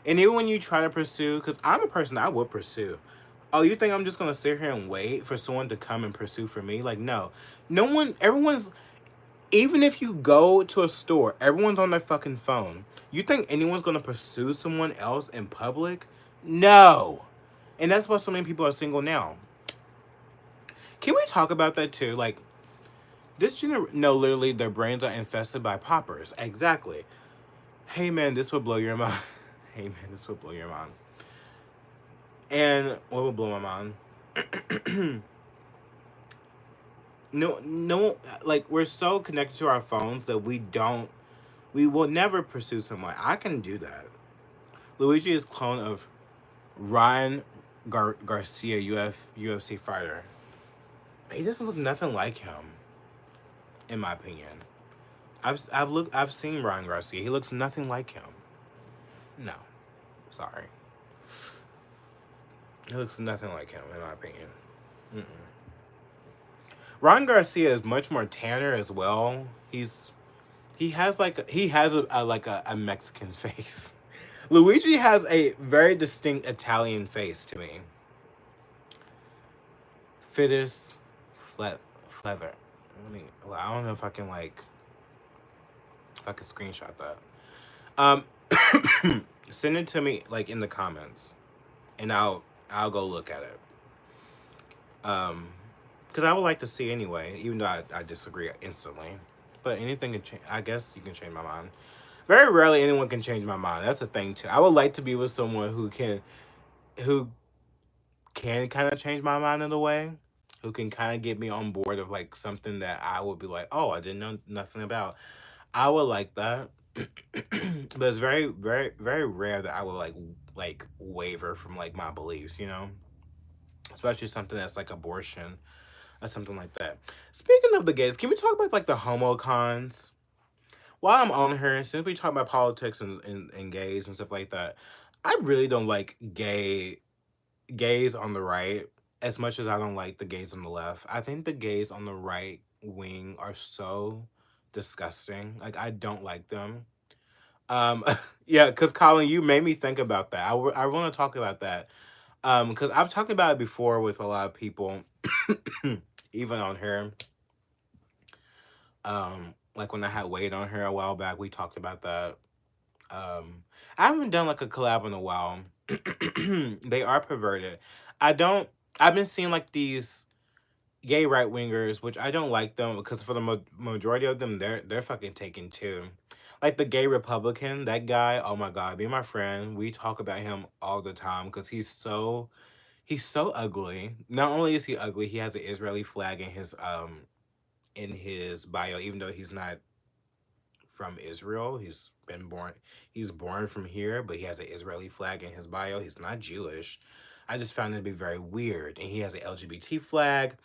And even when you try to pursue, because I'm a person I would pursue. Oh, you think I'm just gonna sit here and wait for someone to come and pursue for me? Like, no. No one, everyone's, even if you go to a store, everyone's on their fucking phone. You think anyone's gonna pursue someone else in public? No. And that's why so many people are single now. Can we talk about that too? Like, no, literally, their brains are infested by poppers. Exactly. Hey man, this would blow your mind. Hey man, this would blow your mind. And what would blow my mind? No, like, we're so connected to our phones that we will never pursue someone. I can do that. Luigi is clone of Ryan Garcia, UFC fighter. He doesn't look nothing like him, in my opinion. I've seen Ryan Garcia. He looks nothing like him. No, sorry. He looks nothing like him, in my opinion. Mm-mm. Ryan Garcia is much more tanner as well. He has a Mexican face. Luigi has a very distinct Italian face to me. Fittest Feather. Well, I don't know if I can screenshot that. Um, send it to me like in the comments, and I'll go look at it. Because I would like to see anyway, even though I disagree instantly. But anything can change. I guess you can change my mind. Very rarely anyone can change my mind. That's the thing too. I would like to be with someone who can kind of change my mind in a way, who can kind of get me on board of like something that I would be like, oh, I didn't know nothing about. I would like that. But it's very, very, very rare that I would like waver from like my beliefs, you know? Especially something that's like abortion or something like that. Speaking of the gays, can we talk about like the homo cons? While I'm on here, since we talk about politics and gays and stuff like that, I really don't like gays on the right as much as I don't like the gays on the left. I think the gays on the right wing are so disgusting. Like, I don't like them. Um, yeah, because Colin, you made me think about that. I want to talk about that. Because I've talked about it before with a lot of people, even on here. Like when I had Wade on here a while back, we talked about that. I haven't done like a collab in a while. They are perverted. I don't. I've been seeing like these gay right wingers, which I don't like them because for the majority of them, they're fucking taken too. Like the gay Republican, that guy. Oh my god, be my friend. We talk about him all the time because he's so ugly. Not only is he ugly, he has an Israeli flag in his bio, even though he's not from Israel. He's born from here, but he has an Israeli flag in his bio. He's not Jewish. I just found it to be very weird. And he has an LGBT flag.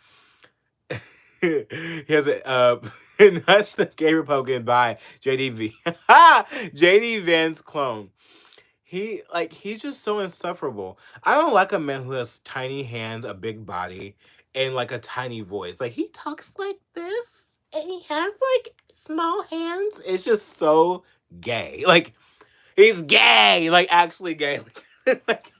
He has a not the gay Republican by JDV. JD Vance clone. He's just so insufferable. I don't like a man who has tiny hands, a big body, and like a tiny voice. Like he talks like this and he has like small hands. It's just so gay. Like he's gay. Like actually gay. Like,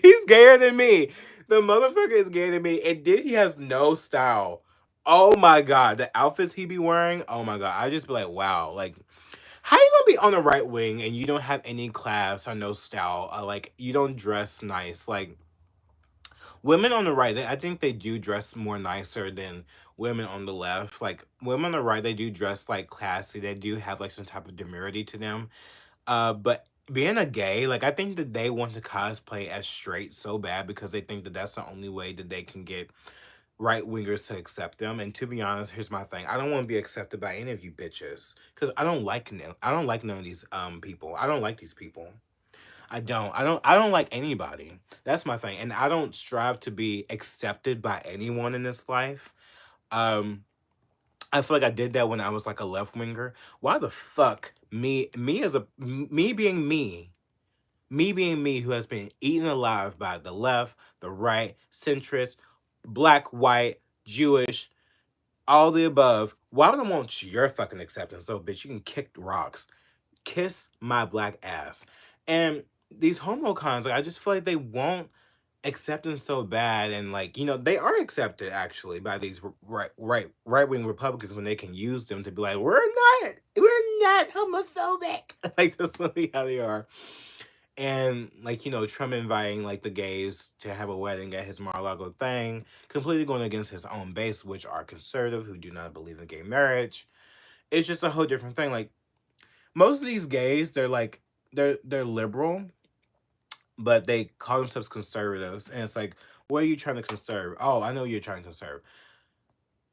he's gayer than me. The motherfucker is gayer than me. And then he has no style. Oh my god. The outfits he be wearing. Oh my god. I just be like, wow. Like how you gonna be on the right wing and you don't have any class or no style? Or like you don't dress nice. Like women on the right, I think they do dress more nicer than women on the left. Like women on the right, they do dress like classy. They do have like some type of demurity to them. But being a gay, like I think that they want to cosplay as straight so bad because they think that that's the only way that they can get right wingers to accept them. And to be honest, here's my thing: I don't want to be accepted by any of you bitches because I don't like none of these people. I don't like these people. I don't like anybody. That's my thing. And I don't strive to be accepted by anyone in this life. Um I feel like I did that when I was like a left winger. Why the fuck me being me who has been eaten alive by the left, the right, centrist, black, white, Jewish, all the above. Why would I want your fucking acceptance? So bitch, you can kick rocks. Kiss my black ass. And these homo cons, like, I just feel like they won't acceptance so bad, and like, they are accepted actually by these right wing Republicans when they can use them to be like, we're not homophobic. Like that's really how they are. And like, Trump inviting like the gays to have a wedding at his Mar-a-Lago thing, completely going against his own base, which are conservative who do not believe in gay marriage. It's just a whole different thing. Like most of these gays, they're like they're liberal, but they call themselves conservatives. And it's like, what are you trying to conserve? Oh, I know you're trying to conserve.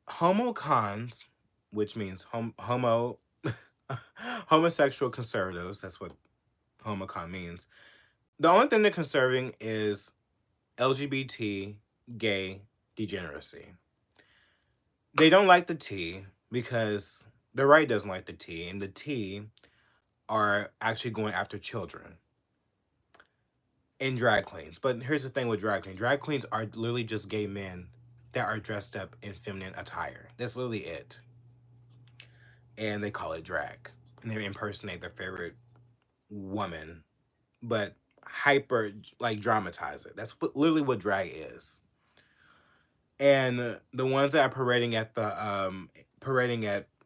Homo cons, which means homosexual conservatives. That's what homocon means. The only thing they're conserving is LGBT gay degeneracy. They don't like the T because the right doesn't like the T, and the T are actually going after children and drag queens. But here's the thing with drag queens. Drag queens are literally just gay men that are dressed up in feminine attire. That's literally it. And they call it drag. And they impersonate their favorite woman, but hyper like dramatize it. That's literally what drag is. And the ones that are parading at,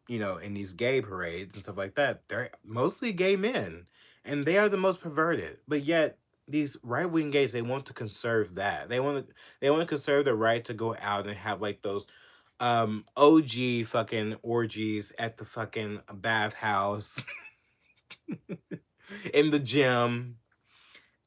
in these gay parades and stuff like that, they're mostly gay men. And they are the most perverted. But yet these right wing gays, they want to conserve that. They want to conserve the right to go out and have like those OG fucking orgies at the fucking bathhouse in the gym.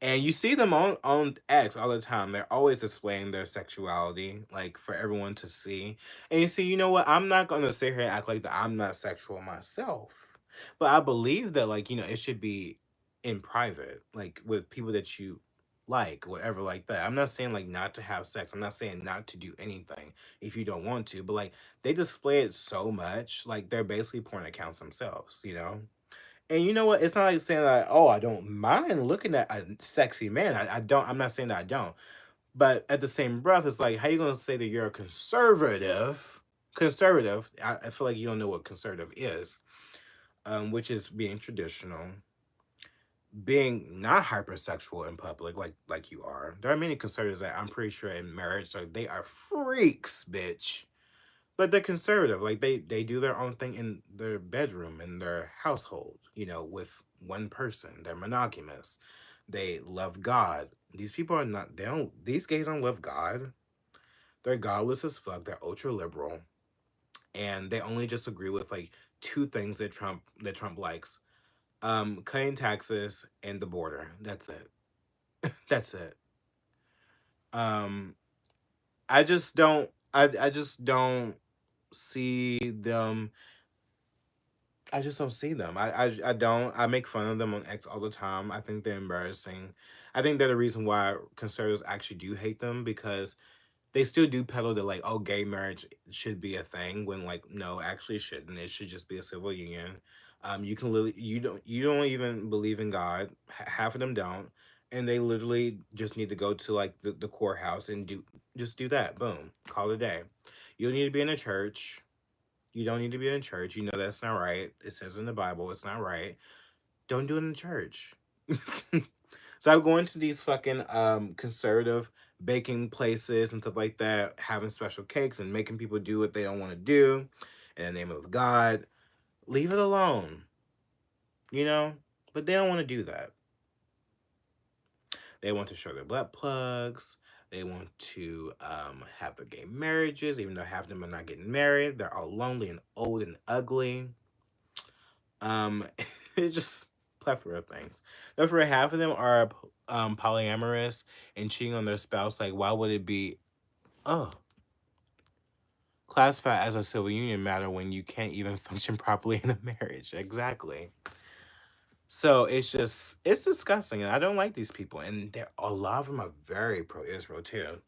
And you see them on X all the time. They're always displaying their sexuality, like for everyone to see. And you see, you know what? I'm not gonna sit here and act like that I'm not sexual myself. But I believe that, like, it should be in private, like with people that you like, whatever, like that. I'm not saying like not to have sex. I'm not saying not to do anything if you don't want to, but like they display it so much, like they're basically porn accounts themselves. And you know what? It's not like saying that, oh, I don't mind looking at a sexy man. I'm not saying that I don't. But at the same breath, it's like, how you gonna say that you're a conservative? Conservative. I feel like you don't know what conservative is, which is being traditional, being not hypersexual in public, like you are. There are many conservatives that I'm pretty sure in marriage, like they are freaks, bitch. But they're conservative. Like they do their own thing in their bedroom, in their household, with one person. They're monogamous. They love God. These people are not, these gays don't love God. They're godless as fuck. They're ultra liberal. And they only just agree with like two things that Trump likes. Cutting taxes and the border. That's it. That's it. Um I just don't see them. I just don't see them. I don't. I make fun of them on X all the time. I think they're embarrassing. I think they're the reason why conservatives actually do hate them, because they still do peddle that like, oh, gay marriage should be a thing, when like, no, actually it shouldn't. It should just be a civil union. You can literally, you don't even believe in God. Half of them don't, and they literally just need to go to like the courthouse and just do that. Boom, call it a day. You don't need to be in a church. You don't need to be in church. You know that's not right. It says in the Bible it's not right. Don't do it in church. So I'm going to these fucking conservative baking places and stuff like that, having special cakes and making people do what they don't want to do in the name of God. Leave it alone. You know? But they don't want to do that. They want to show their butt plugs. They want to have their gay marriages, even though half of them are not getting married. They're all lonely and old and ugly. Um, it's just plethora of things. Though for half of them are polyamorous and cheating on their spouse. Like, why would it be? Oh, classified as a civil union matter when you can't even function properly in a marriage. Exactly. So it's disgusting, and I don't like these people. And a lot of them are very pro-Israel too,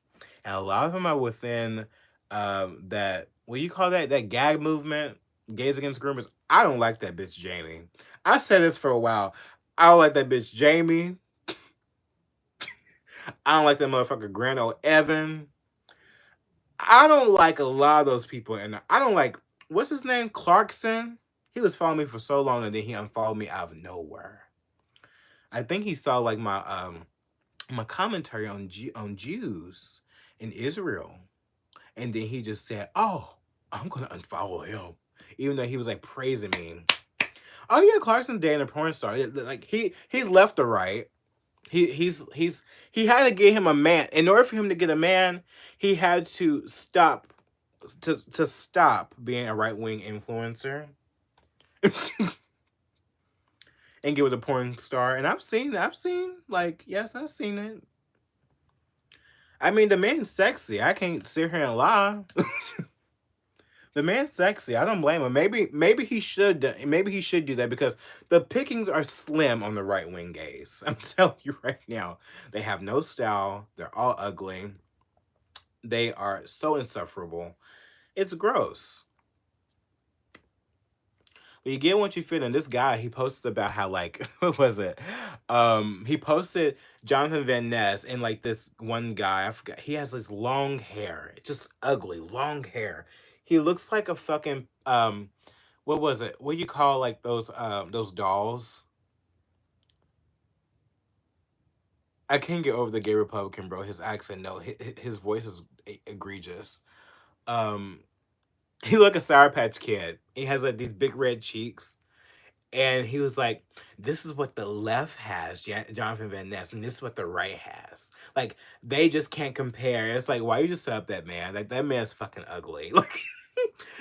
and a lot of them are within that, what do you call that, that gag movement, gays against groomers. I don't like that bitch Jamie. I've said this for a while. I don't like that bitch Jamie. I don't like that motherfucker Grand Old Evan. I don't like a lot of those people, and I don't like, what's his name, Clarkson. He was following me for so long, and then he unfollowed me out of nowhere. I think he saw like my commentary on on Jews in Israel, and then he just said, "Oh, I'm gonna unfollow him," even though he was like praising me. Oh yeah, Clarkson dating a porn star. Like he's left or right. He had to get him a man. In order for him to get a man, he had to stop being a right wing influencer and get with a porn star. And I've seen, like, yes, I've seen it. I mean, the man's sexy. I can't sit here and lie. The man's sexy. I don't blame him. Maybe he should. Maybe he should do that because the pickings are slim on the right wing gays. I'm telling you right now, they have no style. They're all ugly. They are so insufferable. It's gross. But you get what you feel. And this guy, he posted about how, like, what was it? He posted Jonathan Van Ness and like this one guy, I forgot. He has this long hair. It's just ugly, long hair. He looks like a fucking what was it? What do you call like those dolls? I can't get over the gay Republican, bro. His accent, no, his voice is egregious. Um, he look a Sour Patch Kid. He has like these big red cheeks. And he was like, "This is what the left has, Jonathan Van Ness, and this is what the right has. Like, they just can't compare." It's like, why you just set up that man? Like, that man's fucking ugly. Like,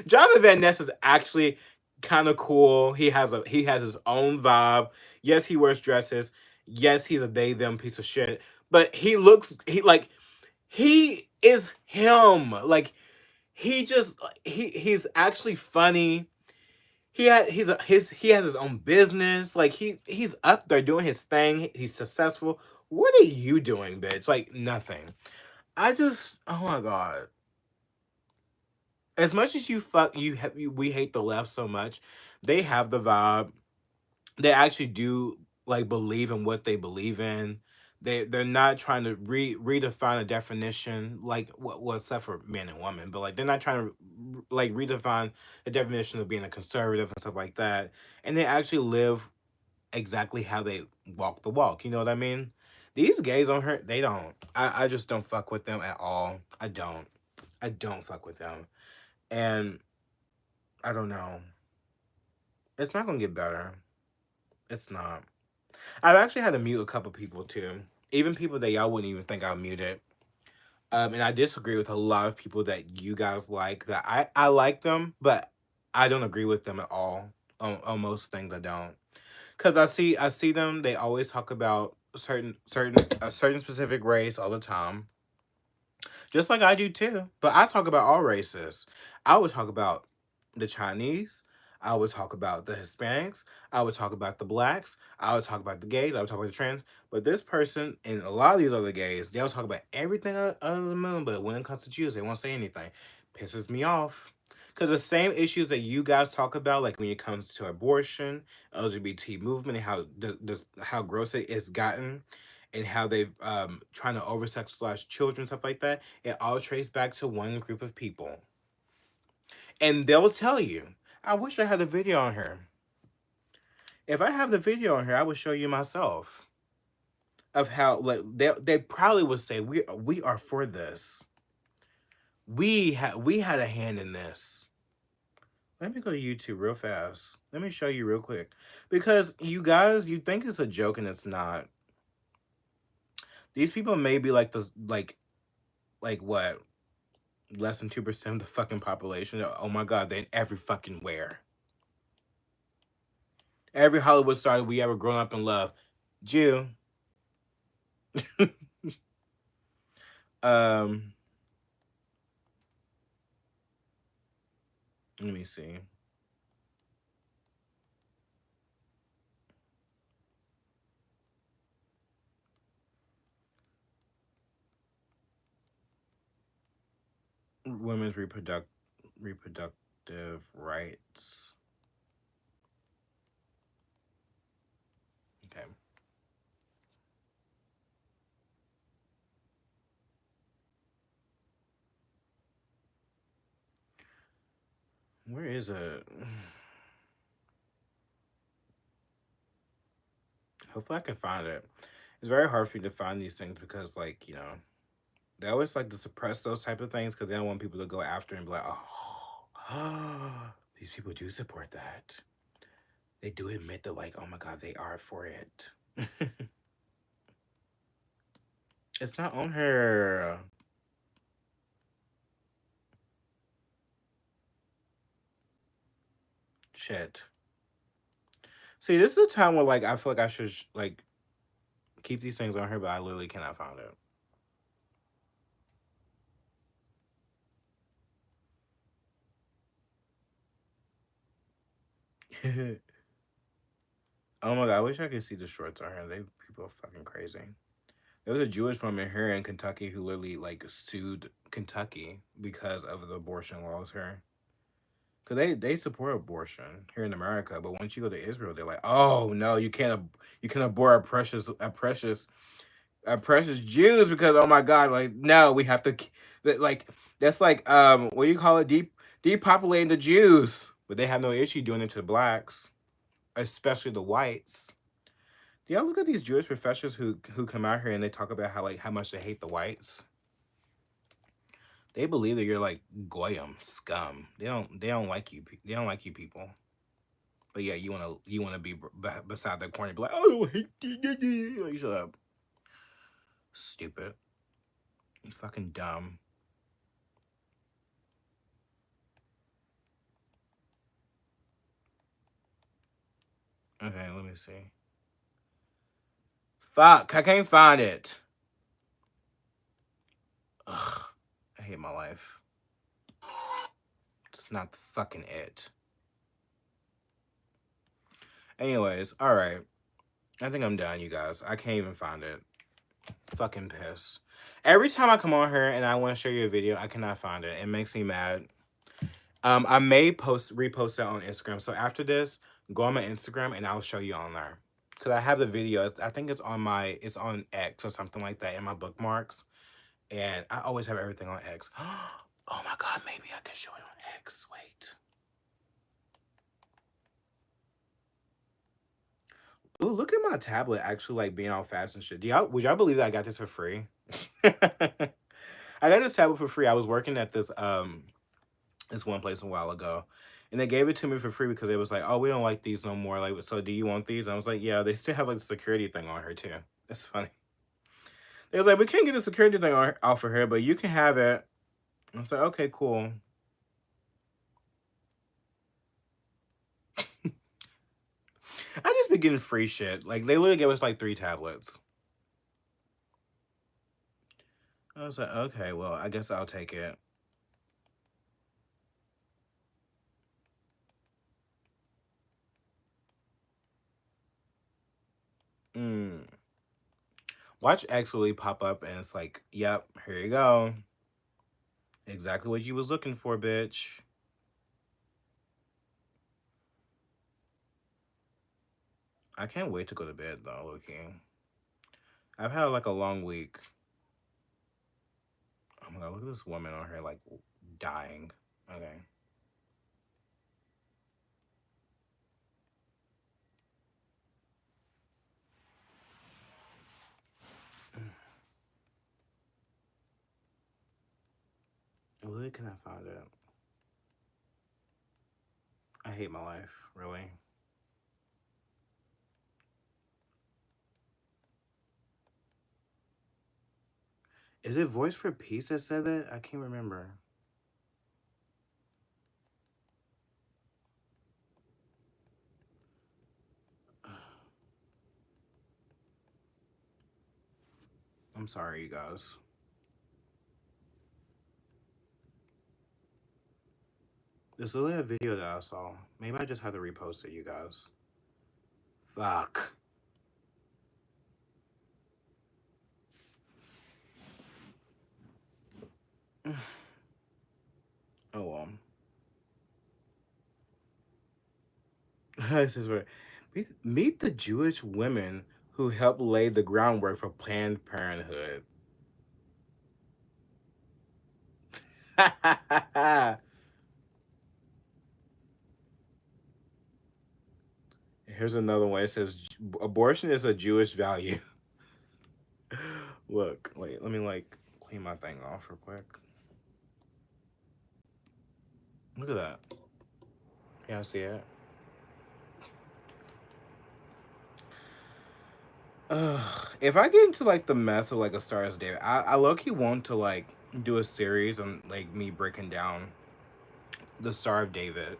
Jonathan Van Ness is actually kind of cool. He has his own vibe. Yes, he wears dresses. Yes, he's a they them piece of shit. But he is him. Like, he's actually funny. He has his own business. Like, he's up there doing his thing. He's successful. What are you doing, bitch? Like, nothing. Oh my god. As much as we hate the left so much, they have the vibe. They actually do like believe in what they believe in. They're not trying to redefine a definition, like, well, except for men and women, but like they're not trying to like redefine the definition of being a conservative and stuff like that. And they actually live exactly how they walk the walk. You know what I mean? These gays on her, they don't. I just don't fuck with them at all. I don't. I don't fuck with them. And I don't know. It's not gonna get better. It's not. I've actually had to mute a couple people too. Even people that y'all wouldn't even think I muted. And I disagree with a lot of people that you guys like. That I like them, but I don't agree with them at all. On most things I don't. Cause I see them. They always talk about a certain specific race all the time. Just like I do too. But I talk about all races. I would talk about the Chinese. I would talk about the Hispanics. I would talk about the blacks. I would talk about the gays. I would talk about the trans. But this person and a lot of these other gays, they'll talk about everything under the moon. But when it comes to Jews, they won't say anything. Pisses me off. Because the same issues that you guys talk about, like when it comes to abortion, LGBT movement, and how gross it's gotten, and how they've trying to over sexualize children, stuff like that, it all traced back to one group of people. And they'll tell you. I wish I had the video on her. If I have the video on her, I would show you myself of how, like, they probably would say we are for this. We had a hand in this. Let me go to YouTube real fast. Let me show you real quick. Because you guys, you think it's a joke and it's not. These people may be like this, like what? Less than 2% of the fucking population. Oh my god, they're in every fucking where. Every Hollywood star we ever grown up and loved. Jew. um Let me see. Women's reproductive rights. Okay. Where is it? Hopefully I can find it. It's very hard for me to find these things because, like, you know, they always like to suppress those type of things because they don't want people to go after and be like, oh, these people do support that. They do admit that, like, oh my God, they are for it. It's not on her. Shit. See, this is a time where, like, I feel like I should, like, keep these things on her, but I literally cannot find it. Oh my God, I wish I could see the shorts on her. They people are fucking crazy. There was a Jewish woman here in Kentucky who literally like sued Kentucky because of the abortion laws here. Cause they support abortion here in America, but once you go to Israel, they're like, oh no, you can't abort our precious Jews because oh my God, like no, we have to like that's like what do you call it, depopulating the Jews, but they have no issue doing it to the blacks, especially the whites. Do y'all look at these Jewish professors who come out here and they talk about how like how much they hate the whites? They believe that you're like goyim scum. They don't like you. They don't like you people. But yeah, you wanna be beside that corner and be like, oh, I hate you. Like, shut up, stupid. You fucking dumb. Okay, let me see. Fuck, I can't find it. Ugh, I hate my life. It's not fucking it. Anyways, all right. I think I'm done, you guys. I can't even find it. Fucking piss. Every time I come on here and I want to show you a video, I cannot find it. It makes me mad. I may repost that on Instagram. So after this, go on my Instagram and I'll show you on there. Cause I have the video. I think it's on X or something like that in my bookmarks. And I always have everything on X. Oh my God, maybe I can show it on X. Wait. Ooh, look at my tablet actually like being all fast and shit. Would y'all believe that I got this for free? I got this tablet for free. I was working at this one place a while ago, and they gave it to me for free because it was like, oh, we don't like these no more. Like, so do you want these? And I was like, yeah. They still have like the security thing on her too. That's funny. They was like, we can't get the security thing off of her, but you can have it. I was like, okay, cool. I just be getting free shit. Like they literally gave us like 3 tablets. I was like, okay, well, I guess I'll take it. Mm. Watch X really pop up and it's like, yep, here you go. Exactly what you was looking for, bitch. I can't wait to go to bed though, looking. I've had like a long week. Oh my God, look at this woman on here like dying. Okay. I literally cannot find it. I hate my life, really. Is it Voice for Peace that said that? I can't remember. I'm sorry, you guys. This is literally a video that I saw. Maybe I just had to repost it, you guys. Fuck. Oh well. This is where meet the Jewish women who helped lay the groundwork for Planned Parenthood. Here's another one. It says abortion is a Jewish value. Look, wait, let me like clean my thing off real quick. Look at that. Yeah, see it? If I get into like the mess of like a Star is David, I low key want to like do a series on like me breaking down the Star of David.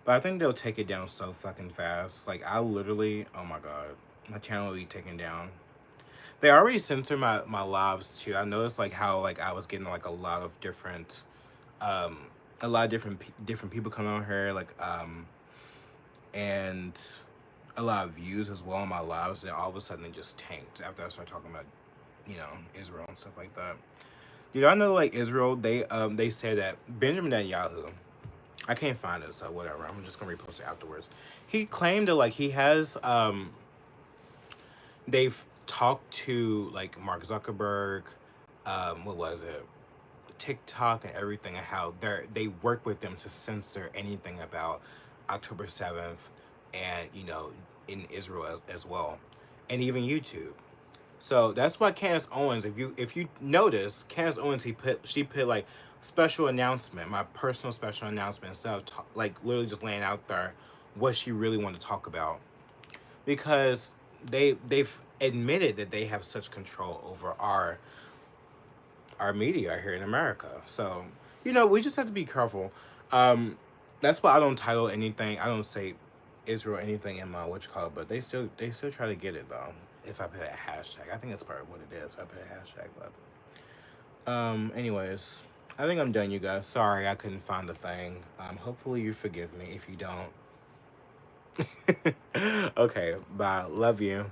But I think they'll take it down so fucking fast. Like I literally, oh my god, my channel will be taken down. They already censored my lives too. I noticed like how like I was getting like um, a lot of different people coming on here and a lot of views as well on my lives. And all of a sudden it just tanked after I started talking about Israel and stuff like that. Did I know like Israel? They said that Benjamin Netanyahu. I can't find it, so whatever. I'm just gonna repost it afterwards. He claimed that like he has they've talked to like Mark Zuckerberg, what was it? TikTok and everything, and how they work with them to censor anything about October 7th and in Israel as well, and even YouTube. So that's why Candace Owens, if you notice, Candace Owens she put like special announcement, my personal special announcement, instead of like literally just laying out there what she really wanted to talk about, because they've admitted that they have such control over our media here in America. So we just have to be careful. Um, that's why I don't title anything. I don't say Israel anything in my what you call it, but they still try to get it though. If I put a hashtag, I think that's part of what it is. If I put a hashtag, but anyways, I think I'm done, you guys. Sorry I couldn't find the thing. Hopefully you forgive me if you don't. Okay, bye. Love you.